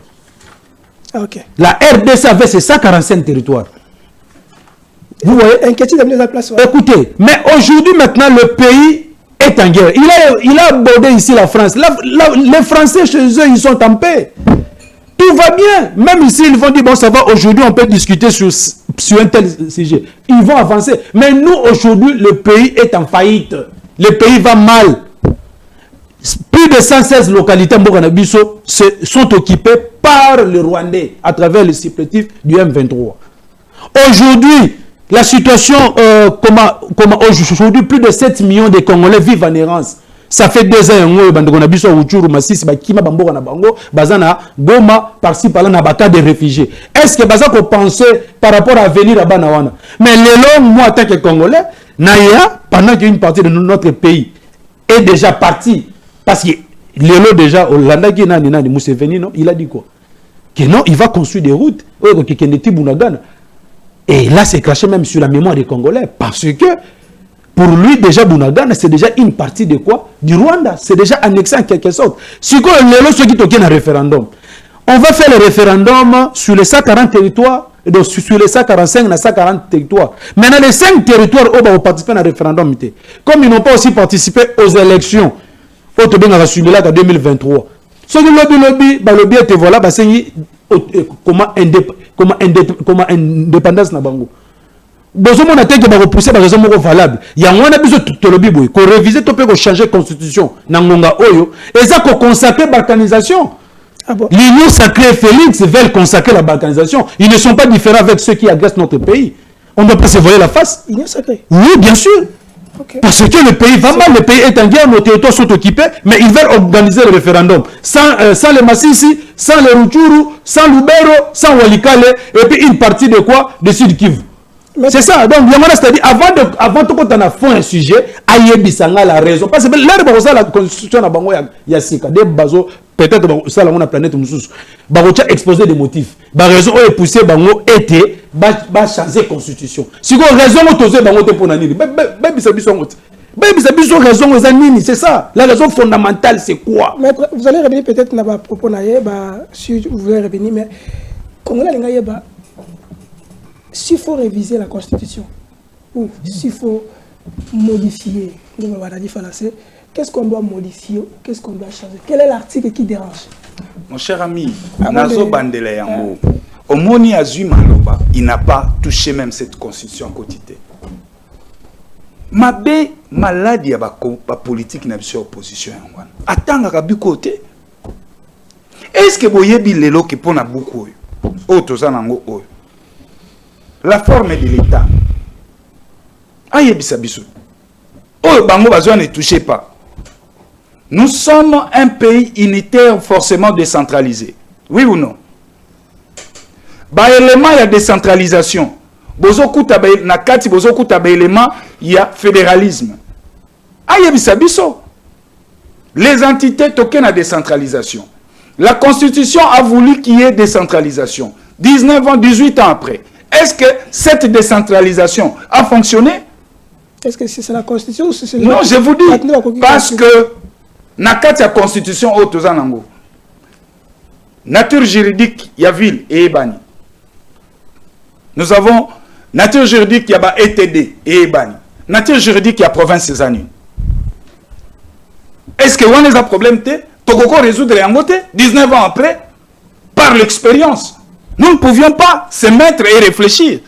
Okay. La RDC avait ses 145 territoires. Vous voyez? Écoutez, mais aujourd'hui, maintenant, le pays est en guerre. Il a abordé ici la France. Les Français, chez eux, ils sont en paix. Tout va bien. Même ici, ils vont dire, bon, ça va, aujourd'hui, on peut discuter sur un tel sujet. Ils vont avancer. Mais nous, aujourd'hui, le pays est en faillite. Le pays va mal. Plus de 116 localités sont occupées par les Rwandais à travers le supplétif du M23. Aujourd'hui, la situation, aujourd'hui, plus de 7 millions de Congolais vivent en errance. Ça fait 2 ans ngo bande kona biso Rutshuru Masisi bakima bamboka na bango bazana Goma par-ci par-là na baka des réfugiés. Est-ce que baza ko penser par rapport à venir à Banawana? Mais le long moi en tant que Congolais, Naya pendant qu'une partie de notre pays est déjà partie parce que le long déjà Hollanda qui nani Museveni non, il a dit quoi? Que non, il va construire des routes et là c'est caché même sur la mémoire des Congolais parce que pour lui, déjà, Bunagana, c'est déjà une partie de quoi? Du Rwanda. C'est déjà annexé en quelque sorte. Si on a ceux qui toquent un référendum, on va faire le référendum sur les 140 territoires, donc sur les 145 et 140 territoires. Maintenant, les 5 territoires où on va participer à un référendum, comme ils n'ont pas aussi participé aux élections, au Tobin à 2023. Ce que le lobby était voilà, comment indépendance na bango. Besoin on a été que repousser par raison valable. Il y a un besoin de lobby boy, qu'on réviser tout peut changer constitution. Nangonga oyo et ça qu'on consacre balkanisation. L'Union sacrée Félix veulent consacrer la balkanisation. Ils ne sont pas différents avec ceux qui agressent notre pays. On doit pas se voiler la face. L'Union sacrée. Oui, bien sûr. Okay. Parce que le pays va mal, le pays est en guerre, nos territoires sont occupés, mais ils veulent organiser le référendum. Sans les Massissi, sans les Rutshuru, sans Lubero, sans Walikale, et puis une partie de quoi? De Sud Kivu. C'est ça. Donc, c'est-à-dire, avant tout, quand on a fait un sujet, Ayebisanga la raison. Parce que là, la constitution il y a Sika, des bases, peut-être, ça, on a planète Moussous. Barocha exposé des motifs. La raison est poussée, Bango était, changer la constitution. Si vous avez raison, vous avez raison pour Nanini. C'est ça. La raison fondamentale, c'est quoi? Maître, vous allez revenir peut-être dans votre propos, si vous voulez revenir, mais Congolais, s'il faut réviser la constitution ou s'il faut modifier, qu'est-ce qu'on doit modifier, qu'est-ce qu'on doit changer? Quel est l'article qui dérange? Mon cher ami, Nazo Bandele Yango, Omoni Azuma Loba, il n'a pas touché même cette constitution quotidienne. Mabe maladie ya ba politique na biso opposition yango. Atanga ka bi côté. Est-ce que boyebi lelo ke pona beaucoup oyo tozanango oyo? La forme de l'État. Ayebisa biso. Oh, bango bazwa ne touchez pas. Nous sommes un pays unitaire forcément décentralisé. Oui ou non? Ba élément il y a décentralisation. Bozo kuta na kati bozo kuta ba élément il y a fédéralisme. Ayebisa biso. Les entités toquent la décentralisation. La Constitution a voulu qu'il y ait décentralisation. 19 ans, 18 ans après. Est-ce que cette décentralisation a fonctionné? Est-ce que c'est la Constitution ou c'est non, je vous dis, parce que na kati ya Constitution au tozanango. Nature juridique, il y a ville et Ebani. Nous avons nature juridique, il y a ETD et Ebani. Nature juridique, il y a province Cézanine. Est-ce que on a un problème? Tokoko résoudre en côté 19 ans après, par l'expérience. Nous ne pouvions pas se mettre et réfléchir.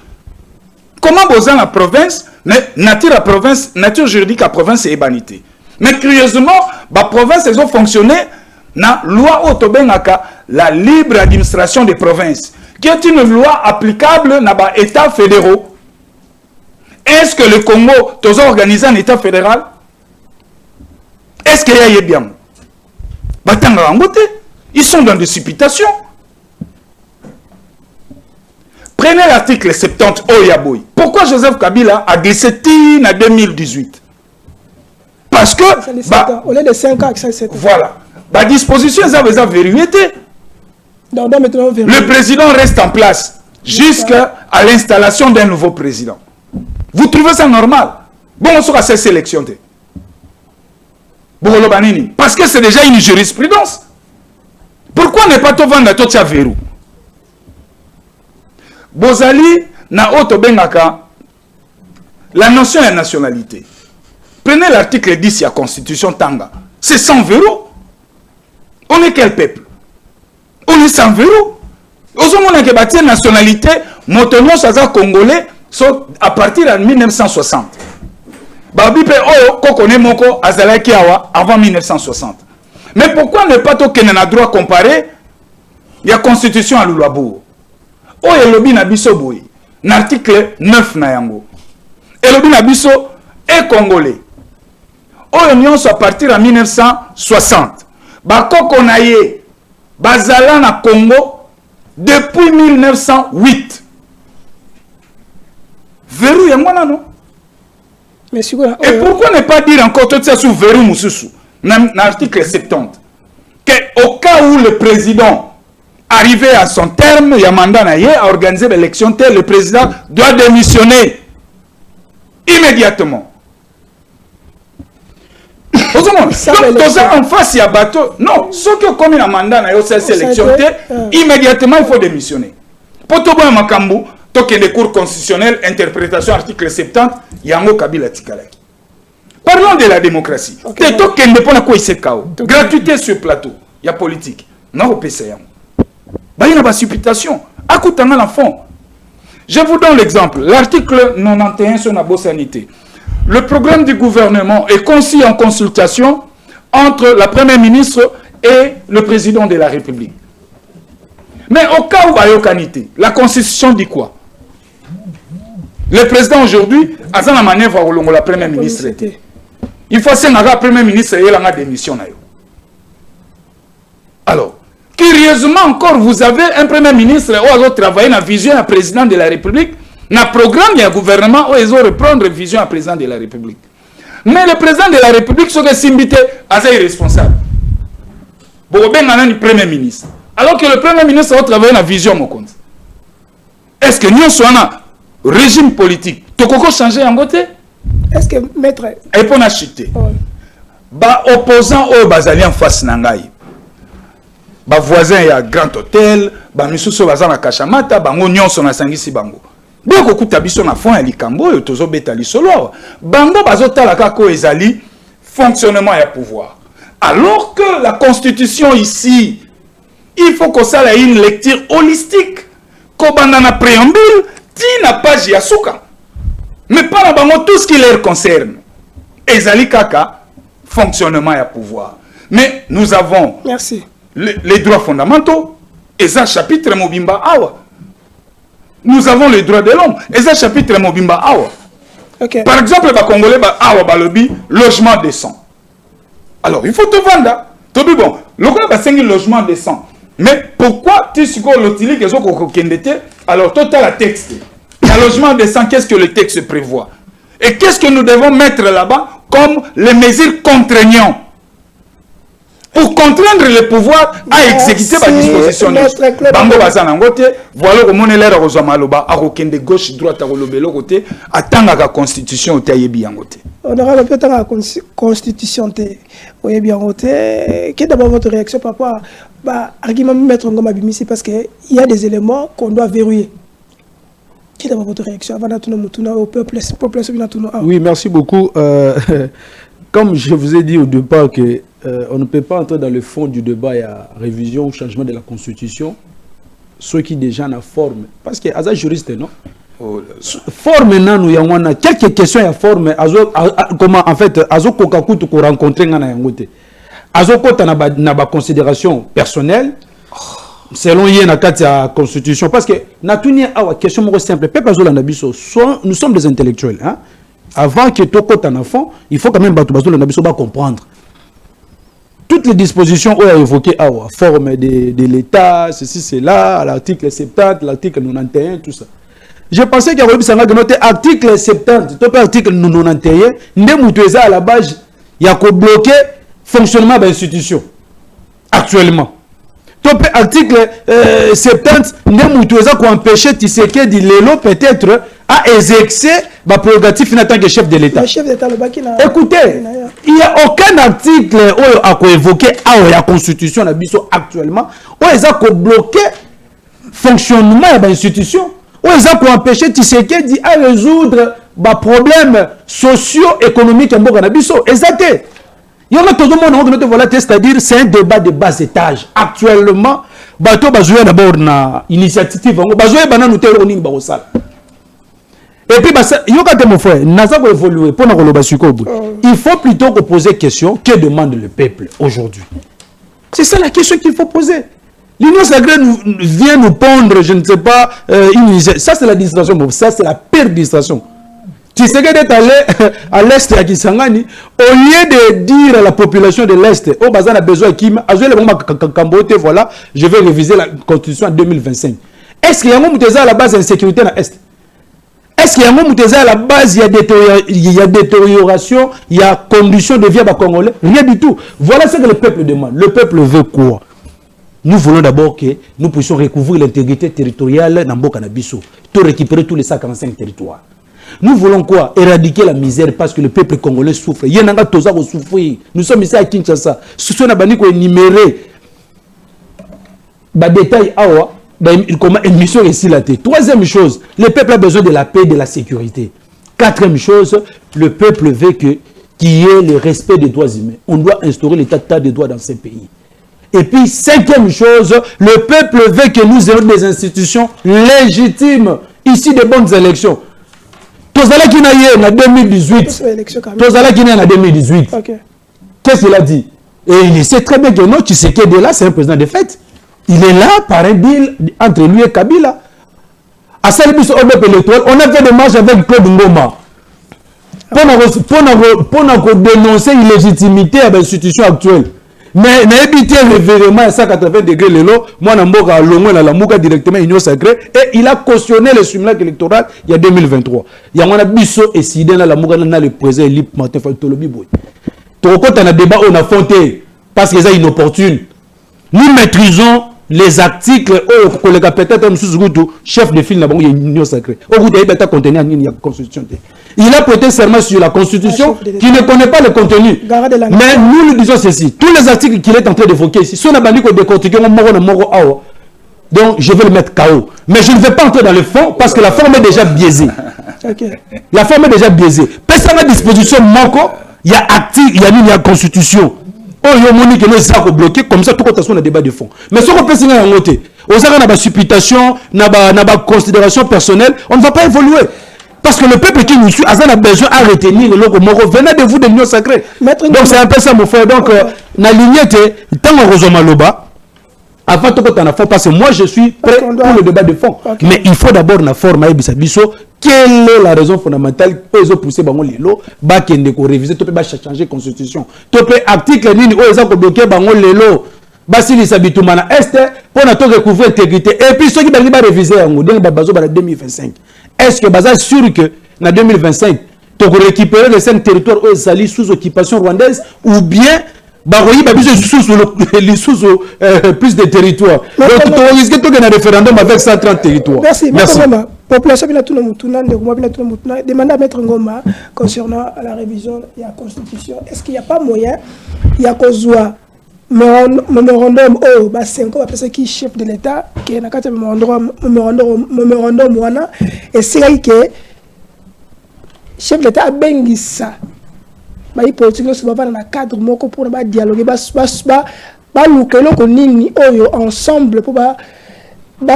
Comment besoin la province, mais nature juridique à province et ébanité. Mais curieusement, la province, elles ont fonctionné dans la loi Otobengaka, la libre administration des provinces, qui est une loi applicable dans les États fédéraux. Est-ce que le Congo a organisé un État fédéral? Est-ce qu'il y a bien? Ils sont dans des supputations. Prenez l'article 70 Oyaboy. Pourquoi Joseph Kabila a glissé en 2018? Parce que... au lieu de 5 ans, c'est 7 ans. Voilà. La disposition, ça va verrouiller. Le président reste en place jusqu'à l'installation d'un nouveau président. Vous trouvez ça normal? Bon, on sera ces élections. Parce que c'est déjà une jurisprudence. Pourquoi ne pas tout vendre à tout ça verrou? Bozali na auto bengaka la notion de nationalité. Prenez l'article 10 de la Constitution Tanga. C'est sans verrou. On est quel peuple? On est sans verrou. On a que la nationalité, motonon saza congolais, à partir de 1960. Babi pe o kokone moko azalaki awa avant 1960. Mais pourquoi ne pas toquer na droit comparé? Il y a Constitution à Lulabou. Oh, elobi na biso boy. L'article 9 na yango. Elobi na biso est congolais. oyo nyonso à partir en 1960 bakoko na ye bazala na Congo depuis 1908 verrou yango nano. Et pourquoi ne pas dire encore tout ça sous verrou mususu dans l'article 70 que au cas où le président arrivé à son terme, il y a mandat à organiser l'élection, le président doit démissionner immédiatement. Donc, en face, il y a bateau. Non, ce que comme il y a mandat à cette élection, immédiatement, il faut démissionner. Pour tout le monde, Makambu, tant que les cours constitutionnels, interprétation article 70, il y a un mot Kabila Tikalaki. Parlons de la démocratie. Gratuité sur plateau. Il y a politique. Non, au PCM. Il y a une supputation. Je vous donne l'exemple. L'article 91 sur la sanité. Le programme du gouvernement est conçu en consultation entre la première ministre et le président de la République. Mais au cas où il la constitution dit quoi? Le président aujourd'hui a la manœuvre à la première ministre. Il faut que la première ministre ait la démission. Alors, curieusement encore, vous avez un premier ministre qui a travaillé dans la vision du président de la République, dans le programme du gouvernement où ils ont reprendre la vision du président de la République. Mais le président de la République, ce que Simbité est irresponsable. Bon, ben, on a un premier ministre. Alors que le premier ministre a travaillé dans la vision mon compte. Est-ce que nous sommes un régime politique? Tu peux changer en côté? Est-ce que maître? Et pour acheter. Bah, opposant au Bazali en face Nangaï. Ba voisin ya grand hôtel, ba misusu baza na Kachamata, bango nyonso na sangisi bango. Boko kuta biso na fond ya likambo yo tozo beta lisolo. Bango bazotala kako ezali fonctionnement ya pouvoir. Alors que la constitution ici, il faut qu'on ait une lecture holistique. Kobanda na préambule, ti na page ya suka. Mais pas na bango tout ce qui les concerne. Ezali kaka fonctionnement ya pouvoir. Mais nous avons merci. Les droits fondamentaux, et ça chapitre Mobimba Awa. Nous avons les droits de l'homme, et ça chapitre Mobimba Awa. Okay. Par exemple, les Congolais, Awa Balobi, logement décent. Alors, il faut te vendre. Tu dis bon, le gars va 5 logements décents. Mais pourquoi tu sais que l'utilise que sont alors, total la texte. Un logement décent, qu'est-ce que le texte prévoit? Et qu'est-ce que nous devons mettre là-bas comme les mesures contraignantes? Pour contraindre le pouvoir à exécuter ma disposition. Bango bazanangote, voilà comment on est là à Rosamaloba, à Rokende gauche, droite à Rolobelo côté, attendre la constitution au Taïebi en côté. On aura le peut-être la constitution au Taïebi en côté. Quelle est d'abord votre réaction par rapport à l'argument de mettre en gomme ici parce qu'il y a des éléments qu'on doit verrouiller. Quelle est d'abord votre réaction avant d'atteindre au peuple? Oui, merci beaucoup. Comme je vous ai dit au départ que on ne peut pas entrer dans le fond du débat, il y a révision ou changement de la Constitution, ceux qui déjà na forme. Parce que as juriste, non? Forme, non, il y a quelques questions, il y a forme. Comment, en fait, azo kokakutu ko rencontrer ngana yangote. Azo kota na ba considération personnelle, selon y na kati ya Constitution. Parce que na tuni awa question mo simple. Peuple azo la nabiso, nous sommes des intellectuels, hein? Avant que tu aies un enfant, il faut quand même comprendre. Toutes les dispositions ont évoqué la forme de l'État, ceci, cela, l'article 70, l'article 91, tout ça. Je pensais qu'il y avait l'article 70, l'article 91, à la base, il y a bloqué le fonctionnement de l'institution actuellement. L'article 70, il y a empêché Tshisekedi Lelo peut-être à exercer ma prérogative en tant que chef de l'État. Écoutez, il n'y a aucun article où a évoqué la Constitution actuellement où ils ont bloqué le fonctionnement de l'institution, où ils ont empêché Tshisekedi à résoudre les problèmes socio-économiques en Bourg-en-Abisso. Exactement. C'est-à-dire c'est un débat de bas étage. Actuellement, bateau bazoué d'abord na initiative, bazoué banane ou oni barosala. Et puis mon frère, il faut plutôt poser question que demande le peuple aujourd'hui. C'est ça la question qu'il faut poser. L'Union sacrée vient nous pondre, je ne sais pas, ça c'est la distraction, ça c'est la pire distraction. Tshisekedi est allé à l'est à Kisangani, au lieu de dire à la population de l'est, oh Bazan a besoin de Kim, voilà, je vais réviser la constitution en 2025. Est-ce qu'il y a un moment à la base d'insécurité dans l'est? Est-ce qu'il y a un moment à la base, il y a détérioration, il y a conditions de vie à Congolais? Rien du tout. Voilà ce que le peuple demande. Le peuple veut quoi? Nous voulons d'abord que nous puissions recouvrir l'intégrité territoriale dans Mboka Nabiso, tout récupérer tous les 145 territoires. Nous voulons quoi? Éradiquer la misère parce que le peuple congolais souffre. Il y a un toza qui souffre. Nous sommes ici à Kinshasa. Ce sont des gens qui énumérés. Détail awa. Comment une mission ici la tête. Troisième chose, le peuple a besoin de la paix et de la sécurité. Quatrième chose, le peuple veut qu'il y ait le respect des droits humains. On doit instaurer l'état de droit dans ces pays. Et puis, cinquième chose, le peuple veut que nous ayons des institutions légitimes. Ici, de bonnes élections. Tozala qui n'a eu en 2018. Tozala qui n'a eu en 2018. Qu'est-ce qu'il a dit? Et il sait très bien que non, Tshisekedi là, c'est un président de fait. Il est là par un deal entre lui et Kabila. À Salibus Obep électoral, on a fait des marches avec Claude Ngoma. Pour dénoncer l'illégitimité à l'institution actuelle. Mais n'a évité le révérement à 180 degrés l'élo, moi Namboka Longwe na la Mouka directement Union Sacrée, et il a cautionné le simulacre électoral il y a 2023. Il y a un biso et sidé dans la Mouka dans le président Lip Martin Tolobi Boy. Toko t'as un débat on a fondé parce que c'est inopportune. Nous maîtrisons les articles où le peut-être chef de file dans l'Union Sacrée. Au bout de l'État contenu la Constitution. Il a prêté serment sur la Constitution qui ne connaît pas le contenu. Mais nous lui disons ceci. Tous les articles qu'il est en train d'évoquer ici, si on a banni qu'on décortique, donc je vais le mettre KO. Mais je ne vais pas entrer dans le fond parce que la forme est déjà biaisée. La forme est déjà biaisée. Personne à disposition manque, il y a article, il y a Constitution. Oh, il y a Monique qui est bloqué, comme ça, tout le monde a débat de fond. Mais ce qu'on peut signer en côté, aux arrêts, on a supputation, on a considération personnelle, on ne va pas évoluer. Parce que le peuple qui nous suit a besoin de retenir le logo Moro. Venez de vous de l'Union Sacrée. Donc c'est un peu ça, mon frère. Donc, la lignée était, tant qu'on rejoint Maloba, avant tout le temps, parce que moi je suis prêt pour le débat de fond. Mais il faut d'abord la forme à Bisabiso. Quelle est la raison fondamentale pour les pousser bango lelo ba kende ko réviser to pe ba changer constitution to pe article nini o eza ko bloquer bango lelo ba sili sabitumana est pour na to recouvrir intégrité et puis ceux qui ba réviser yango donc ba bazo ba 2025 est-ce que baza sûr que na 2025 to ko récupérer les 5 territoires où ils sous occupation rwandaise ou bien baroyi ba biso sous plus de territoires donc to risque to gagner un référendum avec 130 territoires. Merci. Population demande à Maître Ngoma concernant la révision de la Constitution. Est-ce qu'il n'y a pas moyen, il y a cause mémorandum au bassin comme après qui chef de l'État qui est dans mémorandum wana et c'est là que chef de l'État a bengisa ba politique so ba na cadre moko pour ba dialoguer ba lukelo ko nini oyo ensemble pour ba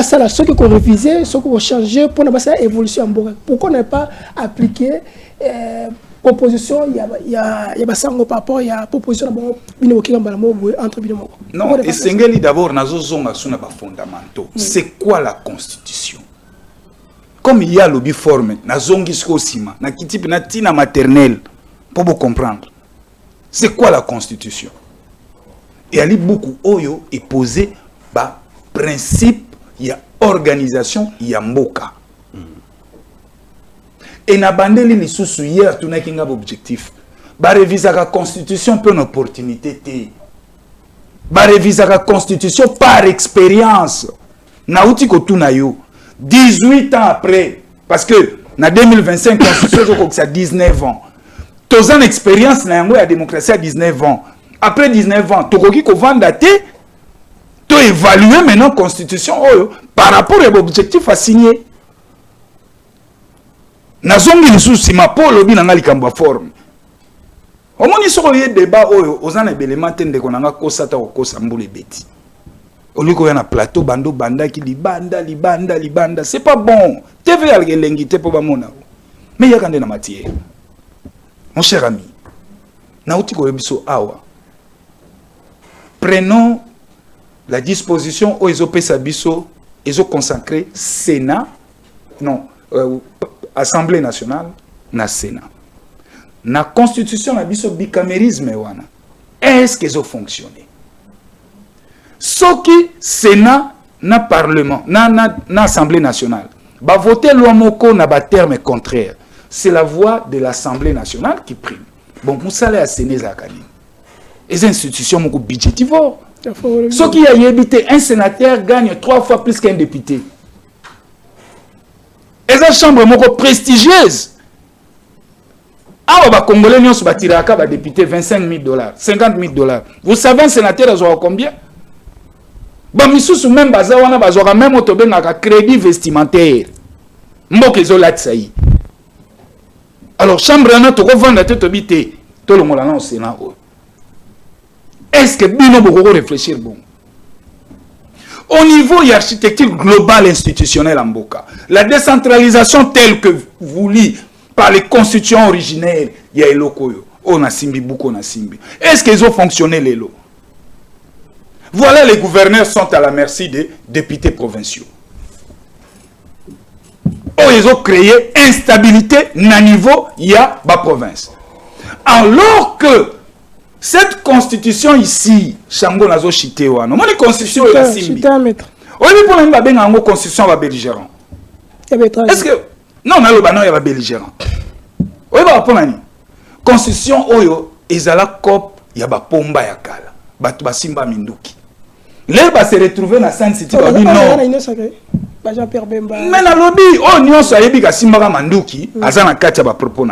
ça là, ceux qui ont révisé, ceux qui ont changé pour ne pas faire évolution en Bourg. Pourquoi ne pas appliquer proposition? Il y a par rapport, il y a proposition entre Binomo. Non, et Sengeli d'abord, Nazozonga suna ba fondamentaux. C'est quoi la Constitution? Comme il y a lobby formé, Nazongi Skosima, na kitipe na tina maternelle, pour vous comprendre. C'est quoi la Constitution? Et Ali beaucoup Oyo est posé par principe. Il y a organisation, il y a mboka. Et na bandeli li sous hier tout n'a qu'un objectif. Ba réviser la constitution pour une opportunité té. Ba réviser la constitution par expérience. Na outi ko tout na yo. 18 ans après parce que na 2025 constitution c'est 19 ans. Tous en expérience na yango ya démocratie à 19 ans. Après 19 ans, tokoki ko vanda té tu évaluer maintenant la constitution par rapport à l'objectif à signer. Nazongi le souci ma pour le bien ngali kamba forme. Au moins il sera un débat aux an éléments tende konanga kosa ta kosa mbule beti. Au lieu qu'on a plateau bando banda qui libanda c'est pas bon. TV al gelengi te po ba mona. Mais ya kande na matière. Mon cher ami. Na uti ko biso awa. Prenons la disposition où ils ont fait Sabiso, ils ont consacré Sénat, non, Assemblée nationale, na Sénat. Na constitution na biso bicamérisme wana. Est-ce qu'ils ont fonctionné? Ce qui Sénat na Parlement, na Assemblée nationale, va voter loi moko na ba terme contraire. C'est la voix de l'Assemblée nationale qui prime. Bon, vous savez à Sénat Zakani. Les institutions moko budgétivores. Ce qui a évité un sénateur gagne 3 fois plus qu'un député. Et la chambre moko prestigieuse. Ah, bah, Congolais, nous sommes député $25,000, $50,000. Vous savez, un sénateur a combien? Bah, misous même bazawana bazora même autobenga crédit vestimentaire. Mbok ezolat sayi. Alors, chambre na to vendre te tobité. Tout le monde là au Sénat. Est-ce que bino boko réfléchir bon? Au niveau de l'architecture globale institutionnelle en Mboka, la décentralisation telle que voulue par les constitutions originelles, il y a Elokoyo, on a Simbi, beaucoup on a Simbi. Est-ce qu'ils ont fonctionné les lots? Voilà, les gouverneurs sont à la merci des députés provinciaux. Oh, ils ont créé instabilité na niveau, il y a la province. Alors que cette constitution ici, Chango Nazo Chitewa, non, la constitution est la Simbi. Oui, mais pour nous, il y a une constitution belligérante. Est-ce que. Non, il y a un belligérant. Oui, la constitution, il y a la COP, il y a la Pomba Yakala, il y a Simba Minduki. Là, il se retrouver dans Sainte City. Non. Mais dans le lobby, il y a Simba Minduki, il y a un propos.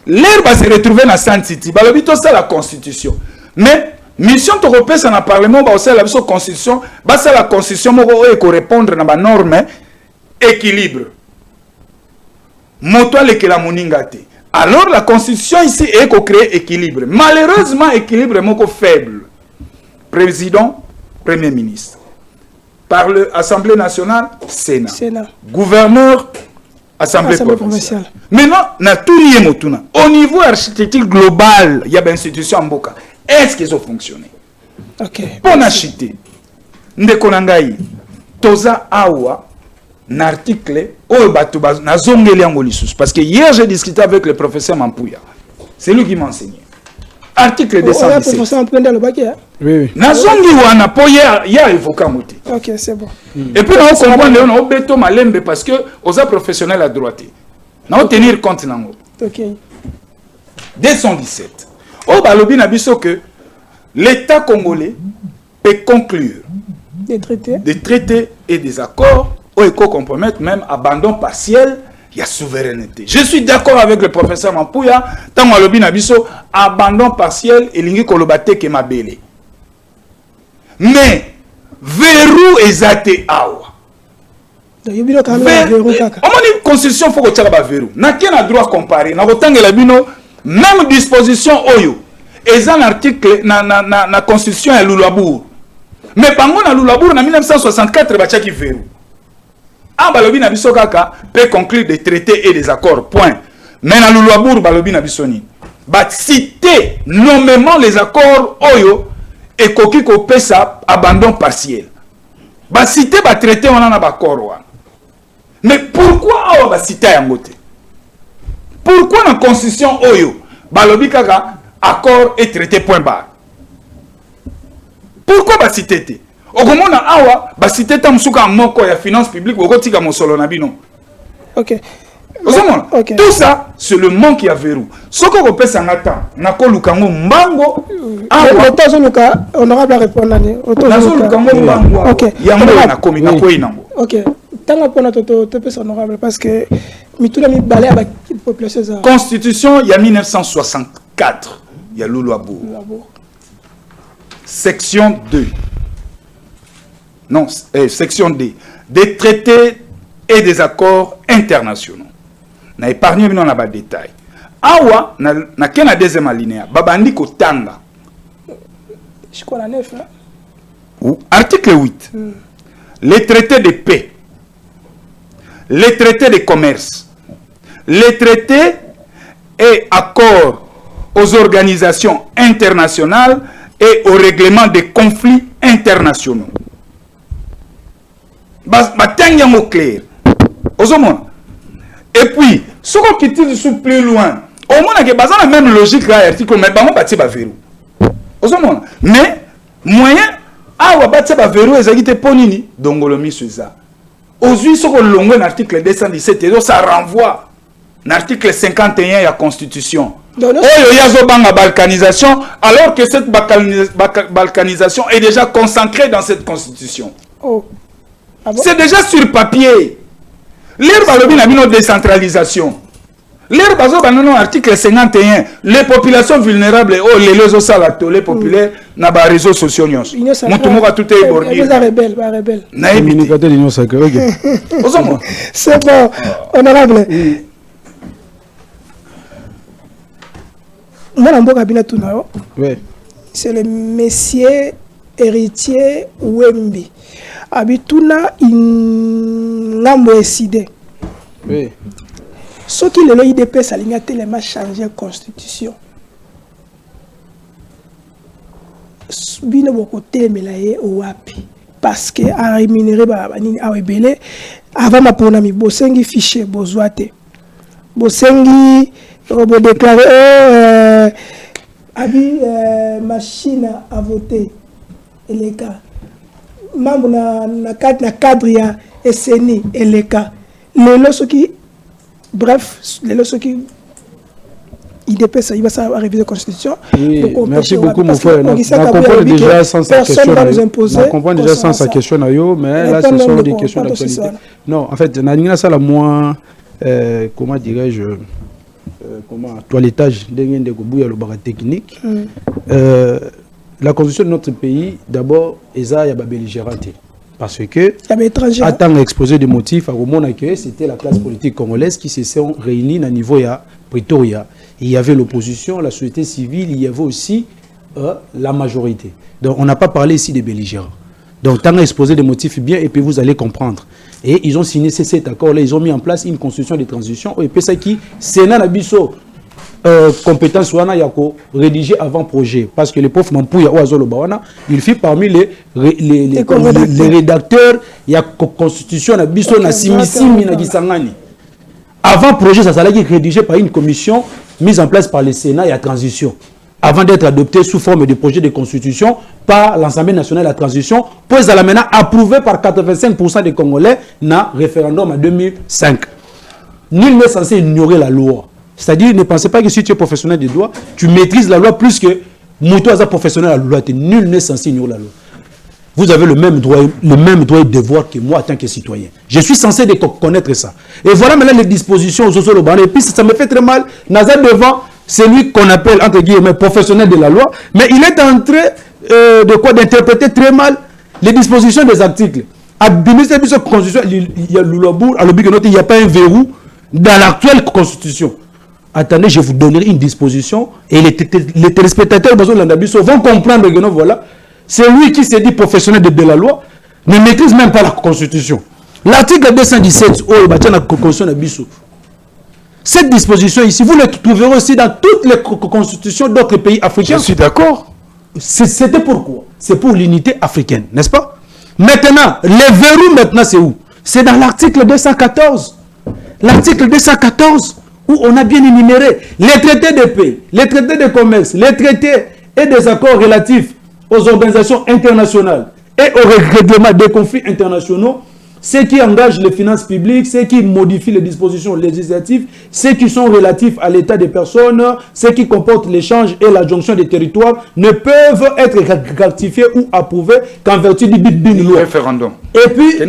L'air va se retrouver dans Sainte City. C'est la constitution. Mais, mission européenne dans le Parlement, c'est la constitution. C'est la constitution qui répondre à la norme équilibre. Alors, la constitution ici est pour créer équilibre. Malheureusement, équilibre est faible. Président, Premier ministre. Par l'Assemblée nationale, Sénat. Gouverneur, Assemblée provinciale. Maintenant, au niveau architecture global, il y a une institution en Boka. Est-ce qu'ils ont fonctionné? Pour n'acheter, Ndekonangaï, Toza Awa, un article, parce que hier j'ai discuté avec le professeur Mampouya. C'est lui qui m'a enseigné. Article 217. Oui. Ok, c'est bon. Et puis, on comprend que on a malembe parce que on a professionnel à droite. On tenir compte nango. Ok. 217. Au balobi na biso que l'État congolais peut conclure des traités et des accords où il compromettre même abandon partiel. Il y a souveraineté. Je suis d'accord avec le professeur Mampouya. Tant que l'obin abisso abandon partiel et l'ingi kolobate ke mabele. Mais verrou ezate awa. Une constitution faut que tu aies verrou. N'a qu'un droit comparé. N'a autant que la bino même disposition oyo. Et un article na constitution à Lulabour. Mais pendant na Lulabour en 1964 ba tchaki verrou. Ah, balobi na biso kaka peut conclure des traités et des accords. Point. Mais dans le Luabour, balobi na bisoni. Ba citer nommément les accords oyo et koki ko pesa abandon partiel. Ba citer ba traité on a ba accord. Mais pourquoi on va citer yangote? Pourquoi dans la constitution oyo balobi kaka accord et traité point barre? Pourquoi ba citer? Okomona awa ba cité tamsuka moko ya finance publique okotika mosolo na bino. OK. Okay. Tout ça c'est le manque ya verrou. Soko ko pesa ngata na ko lukango mbango awa tozo luka honorable répondre nani. Tozo lukango mbango. OK. Yango na komi na ko inango. OK. Tanga pona to pesa honorable parce que mitula mi balé ba population za. Constitution ya 1964 ya Luluabour. Section 2. Non, section D. Des traités et des accords internationaux. Na épargné bien na ba détail. Awa na kena deuxième alinéa. Babandi ko tanga. Je crois la 9 là. Ou article 8. Les traités de paix. Les traités de commerce. Les traités et accords aux organisations internationales et au règlement des conflits internationaux. Batanga mot clair. Ozomona. Et puis, ce qu'on quitte plus loin, au moins, il y a la même logique là, article, mais on va tirer verrou. Mais, moyen, on va tirer verrou, et ça ponini, donc on le met sur ça. Aujourd'hui, ce qu'on longue l'article 217, ça renvoie l'article 51 de la Constitution. Il y a une balkanisation, alors que cette balkanisation est déjà consacrée dans cette Constitution. Oh. Ah bon? C'est déjà sur papier. L'herbe a une décentralisation. L'herbe a article 51. Les populations vulnérables, les réseaux salato, les populaires, n'a pas réseaux sociaux. Moutoumou a tout est bordé. Vous êtes rebelle. Communicateur de l'Union sacrée. C'est bon, honorable. C'est le messier héritier Wembi. Abituna ingambo eside. Oui. Ce qui le IDPS a tellement changé la constitution. Bino boko temelaye owapi parce que a rémunéré ba nini awebele avant ma ponami bosengi fichier bozwate. Bosengi robo déclarer abi machine à voter et les cas membre na cadre ya SNI et les cas les lois qui bref les lois qui IDPS il va réviser la constitution. Oui, merci beaucoup mon frère. On comprend déjà sans sa question. On comprend déjà sans sa question mais là ce sont des questions d'actualité. Non, en fait na ça la moins comment dirais-je comment toilettage de Gobouya le barra technique. La constitution de notre pays, d'abord, il y a belligérante. Parce que, à tant exposé des motifs, à Romona, c'était la classe politique congolaise qui se sont réunis à niveau de Pretoria. Il y avait l'opposition, la société civile, il y avait aussi la majorité. Donc, on n'a pas parlé ici des belligérants. Donc, tant exposé des motifs bien, et puis vous allez comprendre. Et ils ont signé cet accord-là, ils ont mis en place une constitution de transition. Et puis, ça qui, Sénat Nabiso, compétence wana yako rédigé avant projet parce que les profs Mampouya ou Azolo Bawana il fait parmi les rédacteurs il y a constitution na biso na simisimi na gisangani avant projet ça s'allait rédigé par une commission mise en place par le Sénat et la transition avant d'être adopté sous forme de projet de constitution par l'Assemblée nationale de la transition puis à la maintenant approuvé par 85% des Congolais na référendum en 2005. Nul n'est censé ignorer la loi. C'est-à-dire, ne pensez pas que si tu es professionnel de droit, tu maîtrises la loi plus que Mouto est professionnel de la loi. Nul n'est censé ignorer la loi. Vous avez le même droit et devoir que moi en tant que citoyen. Je suis censé connaître ça. Et voilà maintenant les dispositions aux Zozoloban. Et puis ça me fait très mal. Nazar devant celui qu'on appelle entre guillemets professionnel de la loi, mais il est en train d'interpréter très mal les dispositions des articles. À l'administration de la Constitution, il y a l'Ulobour, il n'y a pas un verrou dans l'actuelle Constitution. Attendez, je vous donnerai une disposition et les téléspectateurs vont comprendre que non, voilà, c'est lui qui s'est dit professionnel de la loi, ne maîtrise même pas la Constitution. L'article 217, cette disposition ici, vous le trouverez aussi dans toutes les constitutions d'autres pays africains. Je suis d'accord. C'était pourquoi? C'est pour l'unité africaine, n'est-ce pas? Maintenant, les verrous, maintenant, c'est où? C'est dans l'article 214. L'article 214. Où on a bien énuméré les traités de paix, les traités de commerce, les traités et des accords relatifs aux organisations internationales et au règlement des conflits internationaux, ceux qui engagent les finances publiques, ceux qui modifient les dispositions législatives, ceux qui sont relatifs à l'état des personnes, ceux qui comportent l'échange et la jonction des territoires, ne peuvent être ratifiés ou approuvés qu'en vertu du but d'une loi. Référendum. Et puis,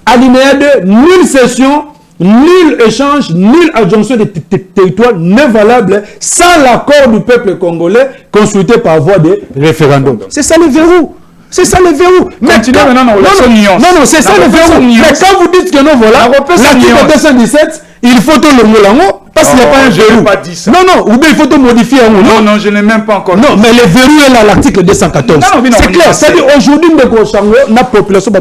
alinéa 2, nulle session, nul échange, nulle adjonction de territoire n'est valable sans l'accord du peuple congolais consulté par voie de référendum. C'est ça le verrou. C'est ça le verrou. Mais non, c'est ça le verrou. Mais quand vous dites que non, voilà, l'article 217, il faut tout le mot parce qu'il n'y a pas un verrou. Non, ou bien il faut tout modifier un mot. Non, je n'ai même pas encore. Non, mais le verrou est là, l'article 214. C'est clair. C'est-à-dire aujourd'hui, la population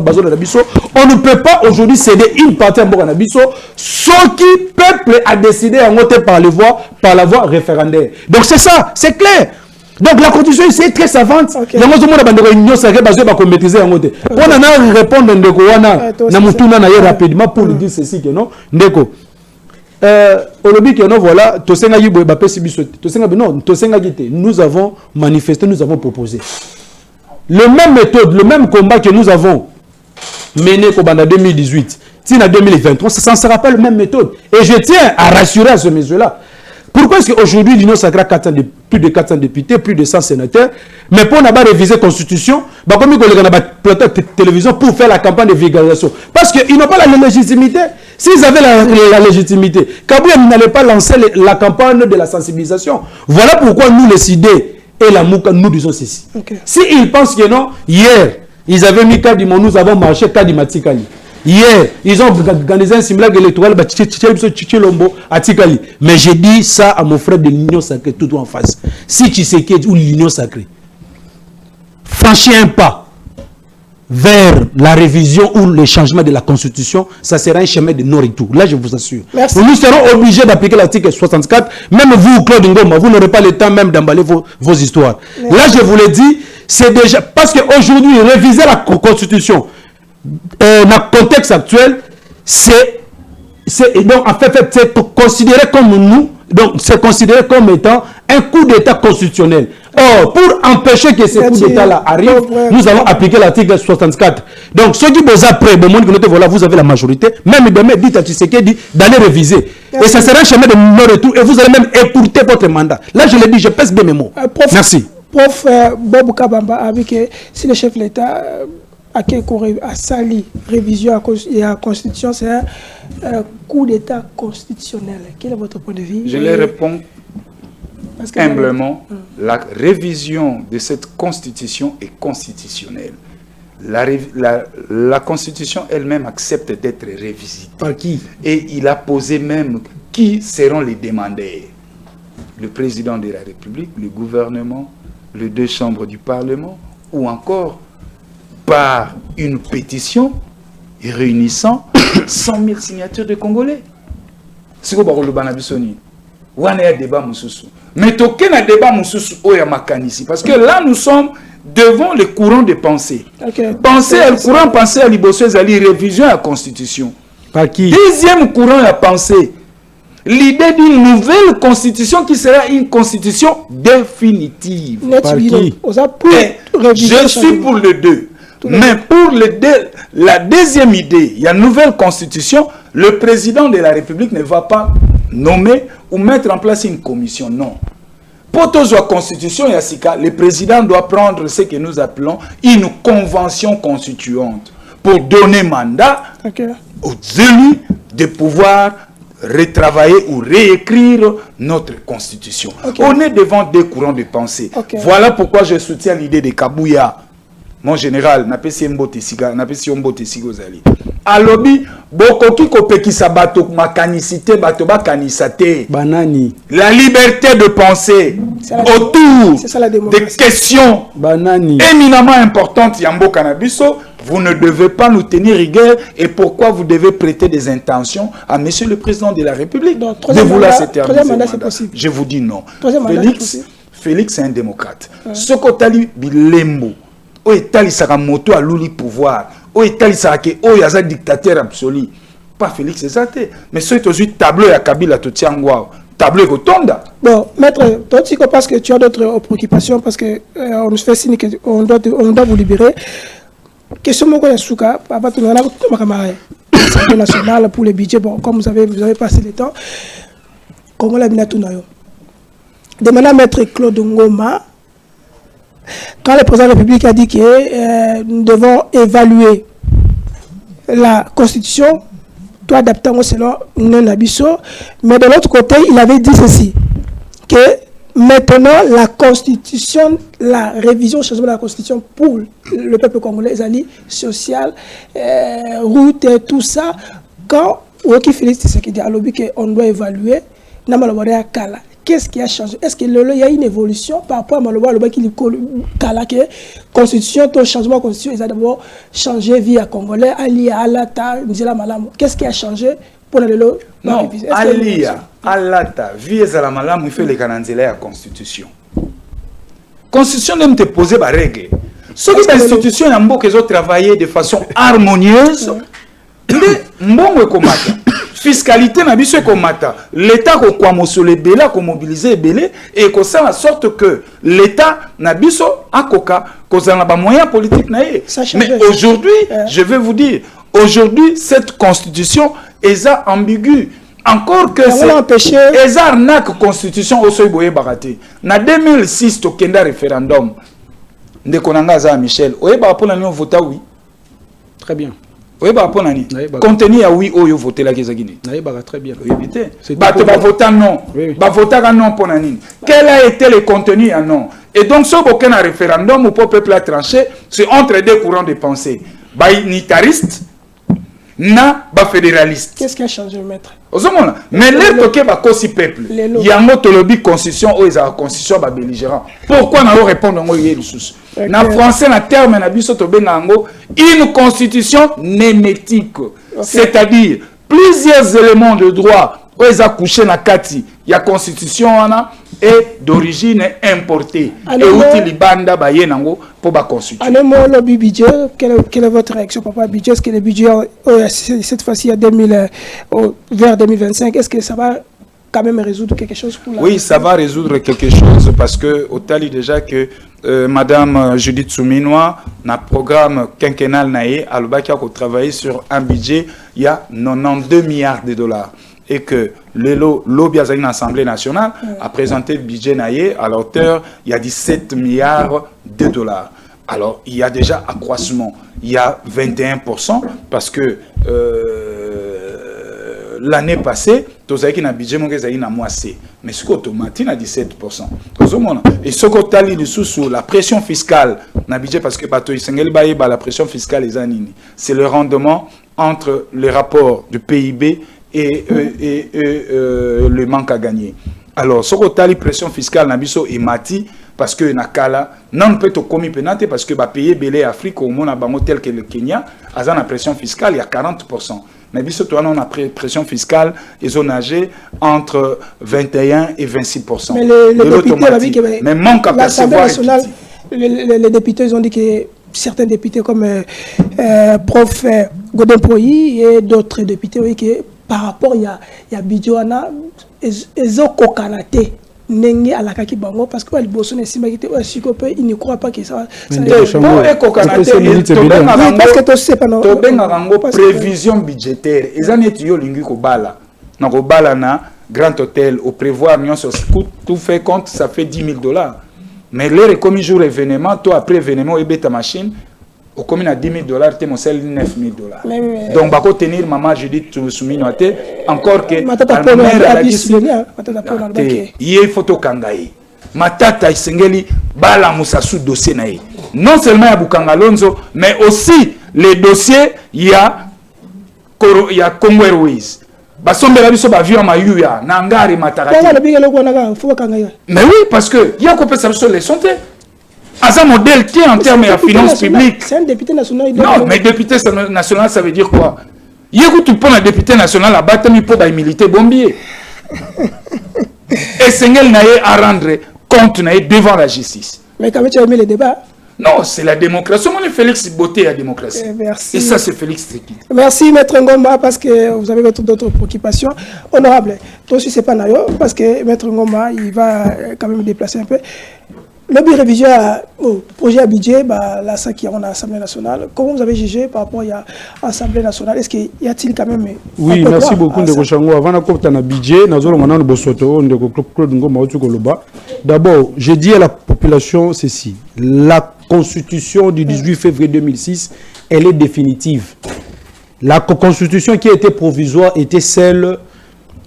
on ne peut pas aujourd'hui céder une partie à Mboganabiso, ce qui peuple a décidé à voter par la voie référendaire. Donc c'est ça, c'est clair. Donc la constitution ici est très savante. Il y a une réunion qui va maîtriser en côté. On a répondre rapidement pour lui dire ceci que non. voilà, nous avons manifesté, nous avons proposé. Le même méthode, le même combat que nous avons mené en 2018, si en 2023, ça ne sera pas la même méthode. Et je tiens à rassurer à ce mesure-là. Pourquoi est-ce qu'aujourd'hui l'Union sacrée a plus de 400 députés, plus de 100 sénateurs, mais pour n'avoir révisé la Constitution, comme il y a plateau de télévision pour faire la campagne de vulgarisation. Parce qu'ils n'ont pas la légitimité. S'ils avaient la légitimité, Kabouya n'allait pas lancer la campagne de la sensibilisation. Voilà pourquoi nous, les idées et la Mouka, nous disons ceci. Okay. S'ils pensent que non, hier, ils avaient mis Kadimo, nous avons marché Kadimatikali. Hier, ils ont organisé un simulacre électoral à Tikali. Mais j'ai dit ça à mon frère de l'Union sacrée tout en face. Si Tshisekedi ou l'Union sacrée franchit un pas vers la révision ou le changement de la Constitution, ça sera un chemin de non-retour. Là, je vous assure. Merci. Nous serons obligés d'appliquer l'article 64. Même vous, Claude Ngoma, vous n'aurez pas le temps même d'emballer vos histoires. Merci. Là, je vous l'ai dit, c'est déjà... Parce qu'aujourd'hui, réviser la Constitution, dans le contexte actuel, c'est considéré comme nous, donc c'est considéré comme étant un coup d'État constitutionnel. Or, pour empêcher que ce coup d'État-là arrive, nous allons appliquer l'article 64. Donc, ceux qui vous après, voilà, vous avez la majorité, même demain, dites à Tshisekedi d'aller réviser. Et ça sera un chemin de non-retour, et vous allez même écourter votre mandat. Là, je l'ai dit, je pèse bien mes mots. Merci. Prof Bob Kabamba a dit que si le chef de l'État a sali révision et la Constitution, c'est un coup d'État constitutionnel. Quel est votre point de vue? Je les réponds humblement. La révision de cette Constitution est constitutionnelle. La Constitution elle-même accepte d'être révisée. Par qui? Et il a posé même qui seront les demandeurs. Le président de la République, le gouvernement, les deux chambres du Parlement, ou encore par une pétition réunissant 100 000 signatures de Congolais. C'est quoi le Banabisoni? Ou un débat Moussoussou. Mais aucun débat Moussoussou Oyamakanisi. Parce que là, nous sommes devant le courant de pensée. Le courant pensée à l'Ibosso, c'est la révision à la Constitution. Par qui? Deuxième courant à pensée. L'idée d'une nouvelle constitution qui sera une constitution définitive. Par qui? Je suis pour les deux. Mais pour la deuxième idée, il y a une nouvelle constitution, le président de la République ne va pas nommer ou mettre en place une commission. Non. Pour toute la constitution, le président doit prendre ce que nous appelons une convention constituante pour donner mandat aux élus de pouvoir retravailler ou réécrire notre constitution. On est devant des courants de pensée. Voilà pourquoi je soutiens l'idée de Kabouya. Mon général, napesi mbote siga ozali. Alobi, bokoki kopekisa bato makanisite, bato bakanisate. Banani. La liberté de penser autour des questions éminemment importantes Yambo Canabiso, vous ne devez pas nous tenir rigueur. Et pourquoi vous devez prêter des intentions à Monsieur le Président de la République de vouloir s'éterniser. Je vous dis non. Félix est un démocrate. Sokotali Bilembo. O etali saka moto à l'ouli pouvoir. O etali saka ke o yaza dictateur absolu. Pas Félix Zate. Mais ce qui est tableau à Kabila Totiangwa. Tableau Kotonda. Bon, maître, toi tu parce que tu as d'autres préoccupations, parce que on nous fait signe qu'on doit vous libérer. Question Moko Yasuka, papa tout le monde a camarade. L'Assemblée nationale pour le budget, bon, comme vous avez passé le temps. Comment la mina tunayo. Demandez à maître Claude Ngoma. Quand le président de la République a dit que nous devons évaluer la Constitution, tout adaptant selon Nabiso, mais de l'autre côté, il avait dit ceci, que maintenant la Constitution, la révision, le changement de la Constitution pour le peuple congolais, les alliés social, route et tout ça, quand Roki Félix Tshisekedi a dit qu'on doit évaluer, Namalobarea Kala. Qu'est-ce qui a changé? Est-ce qu'il y a une évolution par rapport à Maloba, le qui est constitution, ton changement de constitution, ils ont d'abord changé via Congolais, Alia, Alata, Nzela Malam. Qu'est-ce qui a changé pour le non, Alia, Alata, via Nzela Malam, il fait les cananzela à la constitution. Constitution même te poser des règles. Ce qui est l'institution, ils ont travaillé de façon harmonieuse. Mais bon, fiscalité na biso ekomata l'état kokwama sur les belé ko mobiliser belé et ko faire en sorte que l'état na biso akoka kozana ba moyens politiques na ye. Mais aujourd'hui je vais vous dire aujourd'hui cette constitution est ambiguë. Encore que c'est les arnaques constitution au seuil boye baraté. Na 2006 to kenda référendum de konanga za Michel. Oye ba pour l'union vota oui. Très bien. Oye ba pour nani. Contenu à oui oyo voter la Kizagini. Na ba très bien. Éviter. Ba te ba voter non. Ba voter non pour nani. Quel a été le contenu à non? Et donc ce aucun référendum ou peuple a tranché, c'est entre deux courants de pensée. Ba unitariste na ba fédéraliste. Qu'est-ce qui a changé, maître? Mais les toqués ba kosi peuple. Il y a un autre lobby constitution ou la constitution ba belligérant. Pourquoi na répondre ngo yé lisusu? Na français na terme na biso to benango une constitution némétique. C'est-à-dire plusieurs éléments de droit où ils accouché na kati ya constitution wana est d'origine importée. Et outil libanda ba yenango pour ba constitution. Allez moi lobby budget, quelle est votre réaction papa budget? Est-ce que le budget cette fois-ci à 2000 vers 2025, est-ce que ça va quand même résoudre quelque chose pour la... Oui, ça va résoudre quelque chose parce que au tali déjà que Madame Judith Souminois na programme quinquennal naé à l'Obakia qui travaille sur un budget il y a 92 milliards de dollars et que le lobby à l'Assemblée nationale a présenté le budget naé à la hauteur il y a 17 milliards de dollars. Alors il y a déjà accroissement, il y a 21% parce que l'année passée, tous avez un budget na moissé, mais ce automatique à 17%. Et ce que sous la pression fiscale, na budget parce que la pression fiscale c'est le rendement entre le rapport du PIB et le manque à gagner. Alors ce que la pression fiscale na biso est mati parce que nakala non peut commis pénalité parce que payer belé Afrique au monde bango tel que le Kenya a une pression fiscale il y a 40%. Mais biso toi on a pression fiscale ils ont nagé entre 21 et 26%. Mais les députés ont dit que mais manque à percevoir les députés ont dit que certains députés comme prof Godin Poyi et d'autres députés ont dit que par rapport il y a Bidjoana ils ont kokanaté Nengi à la kaki bango parce que le bosso ne s'imagine pas il ne croit pas que ça parce que tu sais pas non prévision budgétaire ils en est yo lingi ko bala na ko bala na grand hôtel au prévoir million sur tout fait compte ça fait $10,000 mais les comme jour événement toi après événement et ta machine au commune à $10,000 tu mon sel $9,000 donc bako tenir maman Judith Souminois encore que il photo kangai matata isengeli bala musasu dossier nae non seulement ya Bukanga Lonzo mais aussi les dossiers il y a Congo Airways basombela biso ba avion mayuya na ngari matarati mais oui parce que il y a coupé ça sur les santé un modèle qui est en termes de finances publiques. C'est un député national. Non, mais député national, ça veut dire quoi? Il y a tout pour un député national à battre pour la militaire bombier. Et Sengel n'a à rendre compte devant la justice. Mais quand tu as aimé le débat? Non, c'est la démocratie. Moi, Félix Beauté la démocratie. Merci. Et ça, c'est Félix Tshisekedi. Merci, Maître Ngoma, parce que vous avez d'autres préoccupations. Honorable, toi aussi, c'est pas Nayo, parce que Maître Ngoma, il va quand même déplacer un peu. Le bureau révision au projet à budget, là, ça qui est en Assemblée nationale. Comment vous avez jugé par rapport à l'Assemblée nationale? Est-ce qu'il y a-t-il quand même... Oui, merci beaucoup, Ndeko Chango. Avant de budget, nous d'abord, j'ai dit à la population ceci. La constitution du 18 février 2006, elle est définitive. La constitution qui était provisoire était celle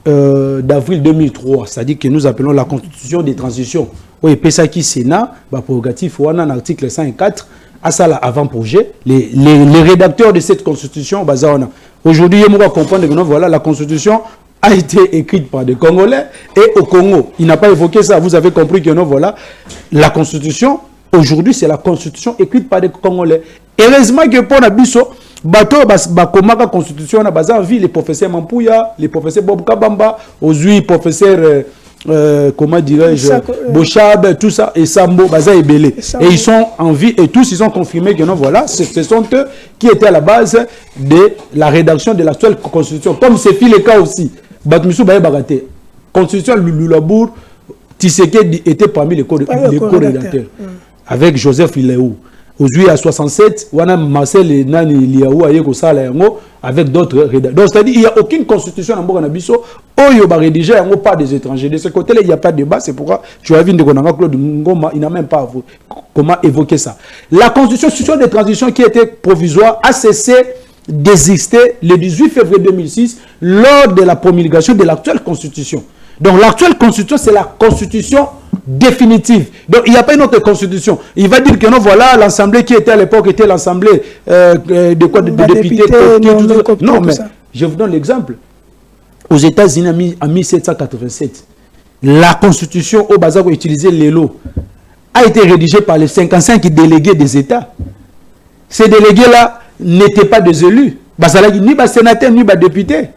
d'avril 2003, c'est-à-dire que nous appelons la constitution des transitions. Oui, Pesaki Sénat, prérogatif, on a un article 104, à ça avant-projet. Les rédacteurs de cette constitution, aujourd'hui, on va comprendre que voilà, la constitution a été écrite par des Congolais et au Congo. Il n'a pas évoqué ça, vous avez compris que non, voilà, la constitution, aujourd'hui, c'est la constitution écrite par des Congolais. Heureusement que pour Nabiso, bateau la constitution, on a les professeurs Mampouya, les professeurs Bob Kabamba, aujourd'hui, professeur comment dirais-je, Bochab, tout ça, et Sambo, Baza et Belé. Et ils sont en vie et tous ils ont confirmé que non, voilà, ce sont eux qui étaient à la base de la rédaction de l'actuelle constitution. Comme c'est le cas aussi. Batmissou Baye Bagaté. Constitution Lulabour, Tshisekedi était parmi les co-rédacteurs. Avec Joseph Iléou. Aujourd'hui à 67, on a Marcel et Nani Liaou avec d'autres rédacteurs. Donc c'est-à-dire qu'il n'y a aucune constitution en Boganabiso où il y a rédigé pas des étrangers. De ce côté-là, il n'y a pas de débat. C'est pourquoi tu as vu Claude Ngoma, il n'a même pas comment évoquer ça. La constitution de transition qui était provisoire a cessé d'exister le 18 février 2006 lors de la promulgation de l'actuelle constitution. Donc l'actuelle constitution, c'est la constitution définitive. Donc il n'y a pas une autre constitution. Il va dire que non, voilà, l'assemblée qui était à l'époque était l'assemblée de quoi, de députés. Non, mais je vous donne l'exemple. Aux États-Unis en 1787, la constitution au Bazar utilisait l'ELO a été rédigée par les 55 délégués des États. Ces délégués-là n'étaient pas des élus. Ni des sénateurs, ni des députés.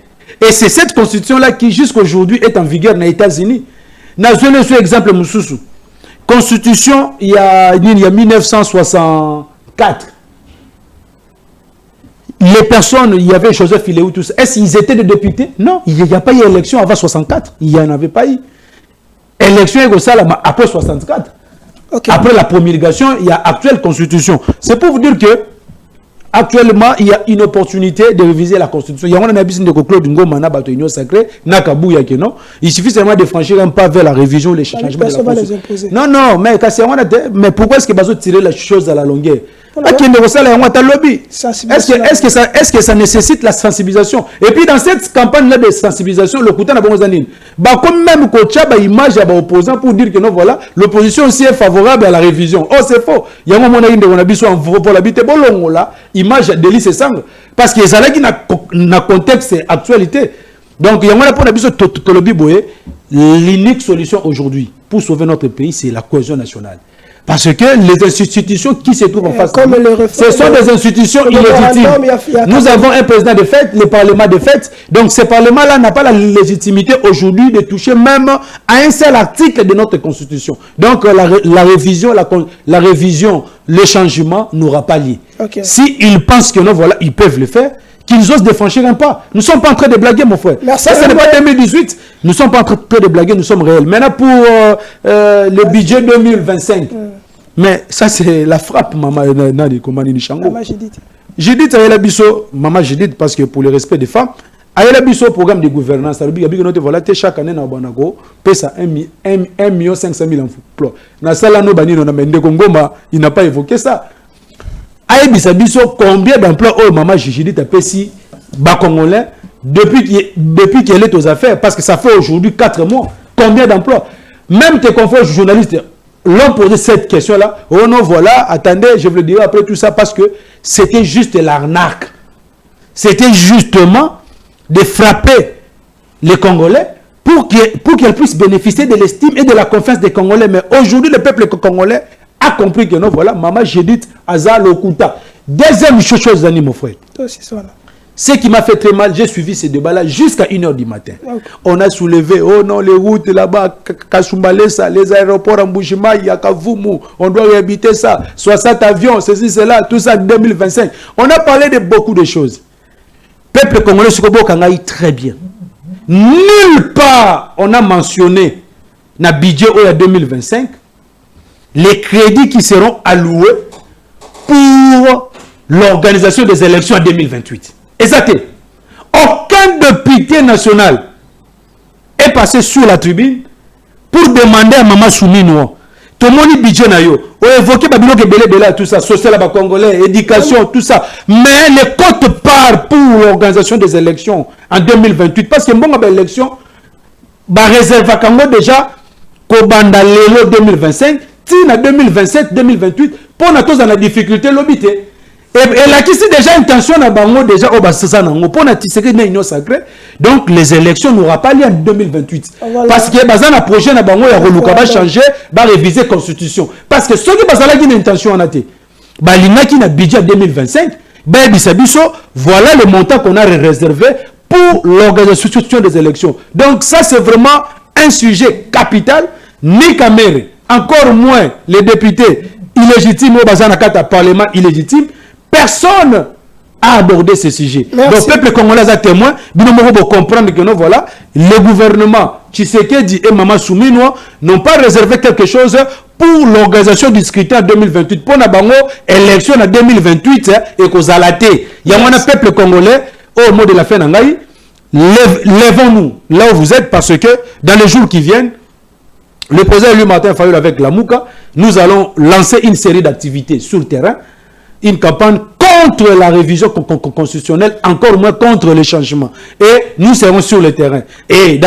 Et c'est cette constitution-là qui, jusqu'aujourd'hui, est en vigueur aux États-Unis. Je vais exemple Moussoussou. Constitution, il y a 1964. Les personnes, il y avait Joseph Iléou, tout ça. Est-ce qu'ils étaient des députés? Non, il n'y a pas eu élection avant 64. Il n'y en avait pas eu. Élection après 64. Okay. Après la promulgation, il y a actuelle constitution. C'est pour vous dire que actuellement, il y a une opportunité de réviser la constitution. Il y a un abysse de Claude Ngoma na bato union sacrée, Nakabu Yakeno. Il suffit seulement de franchir un pas vers la révision, les changements de la constitution. Non, non, mais pourquoi est-ce que Bazo tirer la chose à la longueur? Est-ce que ça nécessite la sensibilisation? Et puis dans cette campagne-là de sensibilisation, le Koutan a bon zanine. Bah comme même Kocha ba image à opposant pour dire que non voilà, l'opposition aussi est favorable à la révision. Oh c'est faux. Il y a un moment où on a besoin pour l'habiter bon là, image de lycée sang parce que ça là qui n'a contexte et actualité. Donc il y a un pour la besoin Tolobi Boé, l'unique solution aujourd'hui pour sauver notre pays, c'est la cohésion nationale. Parce que les institutions qui se trouvent en face de nous, ce sont des institutions illégitimes. Nous avons un président de fait, le Parlement de fait. Donc ce Parlement-là n'a pas la légitimité aujourd'hui de toucher même à un seul article de notre Constitution. Donc la révision, le changement n'aura pas lieu. Okay. S'ils pensent que non, voilà, ils peuvent le faire, qu'ils osent défranchir un pas. Nous ne sommes pas en train de blaguer, mon frère. Ça, ce n'est pas 2018. Nous ne sommes pas en train de blaguer, nous sommes réels. Maintenant, pour le budget 2025, mais ça, c'est la frappe, maman Nishango. J'ai dit à Elabiso, maman, j'ai dit parce que pour le respect des femmes, à Elabiso, programme de gouvernance, voilà, chaque année, il y a 500 000 emplois. Il n'a pas évoqué ça. Aïe combien d'emplois oh maman Jijidi Tapesi Congolais depuis qu'elle est aux affaires parce que ça fait aujourd'hui 4 mois combien d'emplois même tes confrères journalistes l'ont posé cette question là oh non voilà attendez je vous le dirai après tout ça parce que c'était juste l'arnaque c'était justement de frapper les Congolais pour qu'elles puissent bénéficier de l'estime et de la confiance des Congolais mais aujourd'hui le peuple congolais a compris que non, voilà, maman, j'ai dit, Azal Okuta. Deuxième chose, mon frère. Ce qui m'a fait très mal, j'ai suivi ces débats-là jusqu'à 1h du matin. Okay. On a soulevé, oh non, les routes là-bas, Kasumbalesa, les aéroports en Bouchima, Yakavumu, on doit réhabiter ça, 60 avions, ceci, cela, tout ça, 2025. On a parlé de beaucoup de choses. Peuple congolais, Sukobo Kangaï, très bien. Nulle part, on a mentionné, na budget au 2025, les crédits qui seront alloués pour l'organisation des élections en 2028. Exactement. Aucun député national est passé sur la tribune pour demander à Maman Soumino, tout le monde budget na yo, on évoqué Babilo Kebele tout ça, social congolais, éducation, tout ça. Mais les cotes part pour l'organisation des élections en 2028 parce que bon élection ba réserve à Congo déjà Kobanda Lelo 2025 en 2027-2028, pour nous dans la difficulté, l'obité. Et là, qui c'est déjà intention à Bango, déjà, au Bassasa, pour nous union sacrée. Donc, les élections n'auront pas lieu en 2028. Voilà. Parce que la prochaine à Bango, il va changer, va réviser la constitution. Parce que ceux qui ont une intention en athée, l'INA qui a budget 2025, voilà le montant qu'on a réservé pour l'organisation des élections. Donc, ça, c'est vraiment un sujet capital, ni Kamere, encore moins les députés illégitimes au Bazana Kata Parlement illégitime, personne a abordé ce sujet. Merci. Donc, le peuple congolais a témoin, nous devons comprendre que nous, voilà, le gouvernement Tshisekedi et Mama Souminoa n'ont pas réservé quelque chose pour l'organisation du scrutin en 2028. Pour la élection en 2028, et qu'aux alatés, il y a un peuple congolais, au mot de la fin d'Angaï, lèvons-nous là où vous êtes, parce que dans les jours qui viennent, le président Louis Martin Fayulu avec la Mouka, nous allons lancer une série d'activités sur le terrain, une campagne contre la révision constitutionnelle, encore moins contre les changements. Et nous serons sur le terrain. Et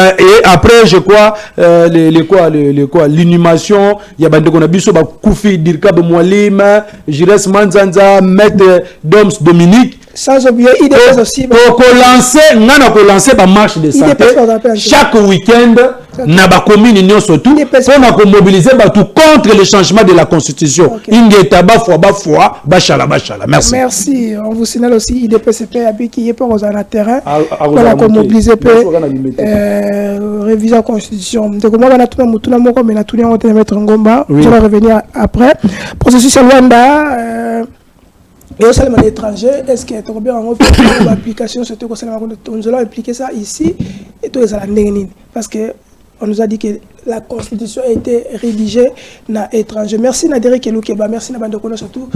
après, je crois, l'inhumation, il y a Bandekonabiso, Koufi, Dirka Bemoualim, Jires Manzanza, Maître Doms Dominique. Sans oublier, IDPS aussi. Pour lancer la marche de santé chaque week-end, na ba commune union surtout, pour mobiliser tout contre le changement de la constitution. Ingeta bafwa bachala. Merci. Merci. On vous signale aussi IDPCP qui est pour aux terrain. Pour mobiliser réviser la constitution. Donc moi on a tout le monde mais na tout le monde mettre ngomba. Je vais revenir après. Processus Rwanda. Et au sein de l'étranger, est-ce que tu as bien une application sur nous allons appliquer ça ici et tout ça parce que on nous a dit que la constitution a été rédigée dans l'étranger. Merci Naderi Keloukeba, merci Nabandokona surtout.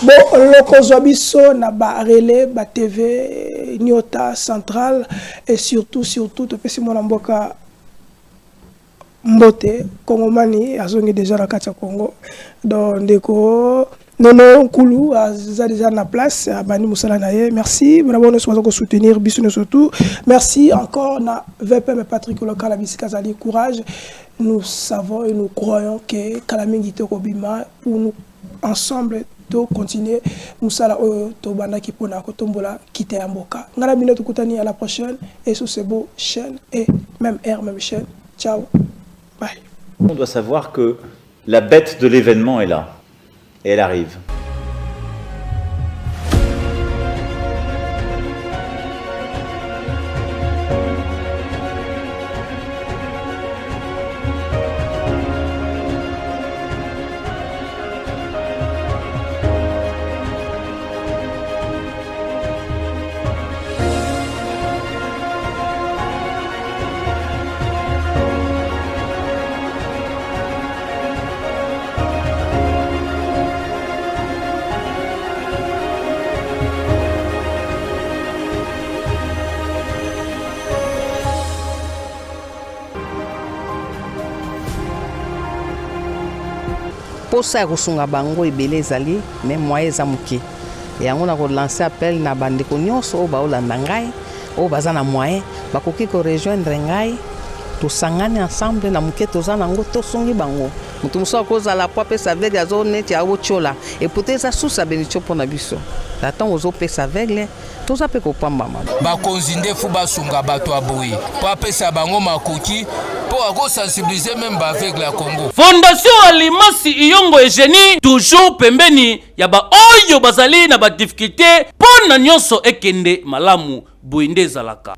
Bon, le Kozobiso na ba relais, ba TV, Nyota centrale et surtout tu peux si mon amboka Mbote, Kongomani, azongi déjà la Katia Congo. Donc ndeko non, Koulou, déjà na place, Bani Moussala Naye, merci. Nous avons soutenir Bissou surtout. Merci encore na VPM Patrick Local Kazali courage. Nous savons et nous croyons que Kalamingi Tokobima pour nous ensemble de continuer Moussala Tobana qui pona Kotombola quitter Amboka. Ngala bino tukutani à la prochaine et sur ces beaux chaînes et même air même chaîne. Ciao. Bye. On doit savoir que la bête de l'événement est là. Et elle arrive. posa kosunga bango ebele ezali mais moyen eza moke yango na ko lancer appel na bandeko nyonso o baolanda ngai o baza na moyen bakoki ko rejoindre ngai tosangani ensemble na moke toza nango tosungi bango mutu mosusu akozala po apesa aveugle azo neti aotiola eputa eza susa benitio mpo na biso ntango ozopesa aveugle toza mpe kopambama bakonzi ndefu basunga bato ya boye po apesa bango makoki po akosensibilize meme baaveugle ya Congo. Fondation Alimasi Iyongo Eugénie toujours pembeni ya baoyo bazali na badifficulté mpo na nyonso ekende malamu boye nde ezalaka.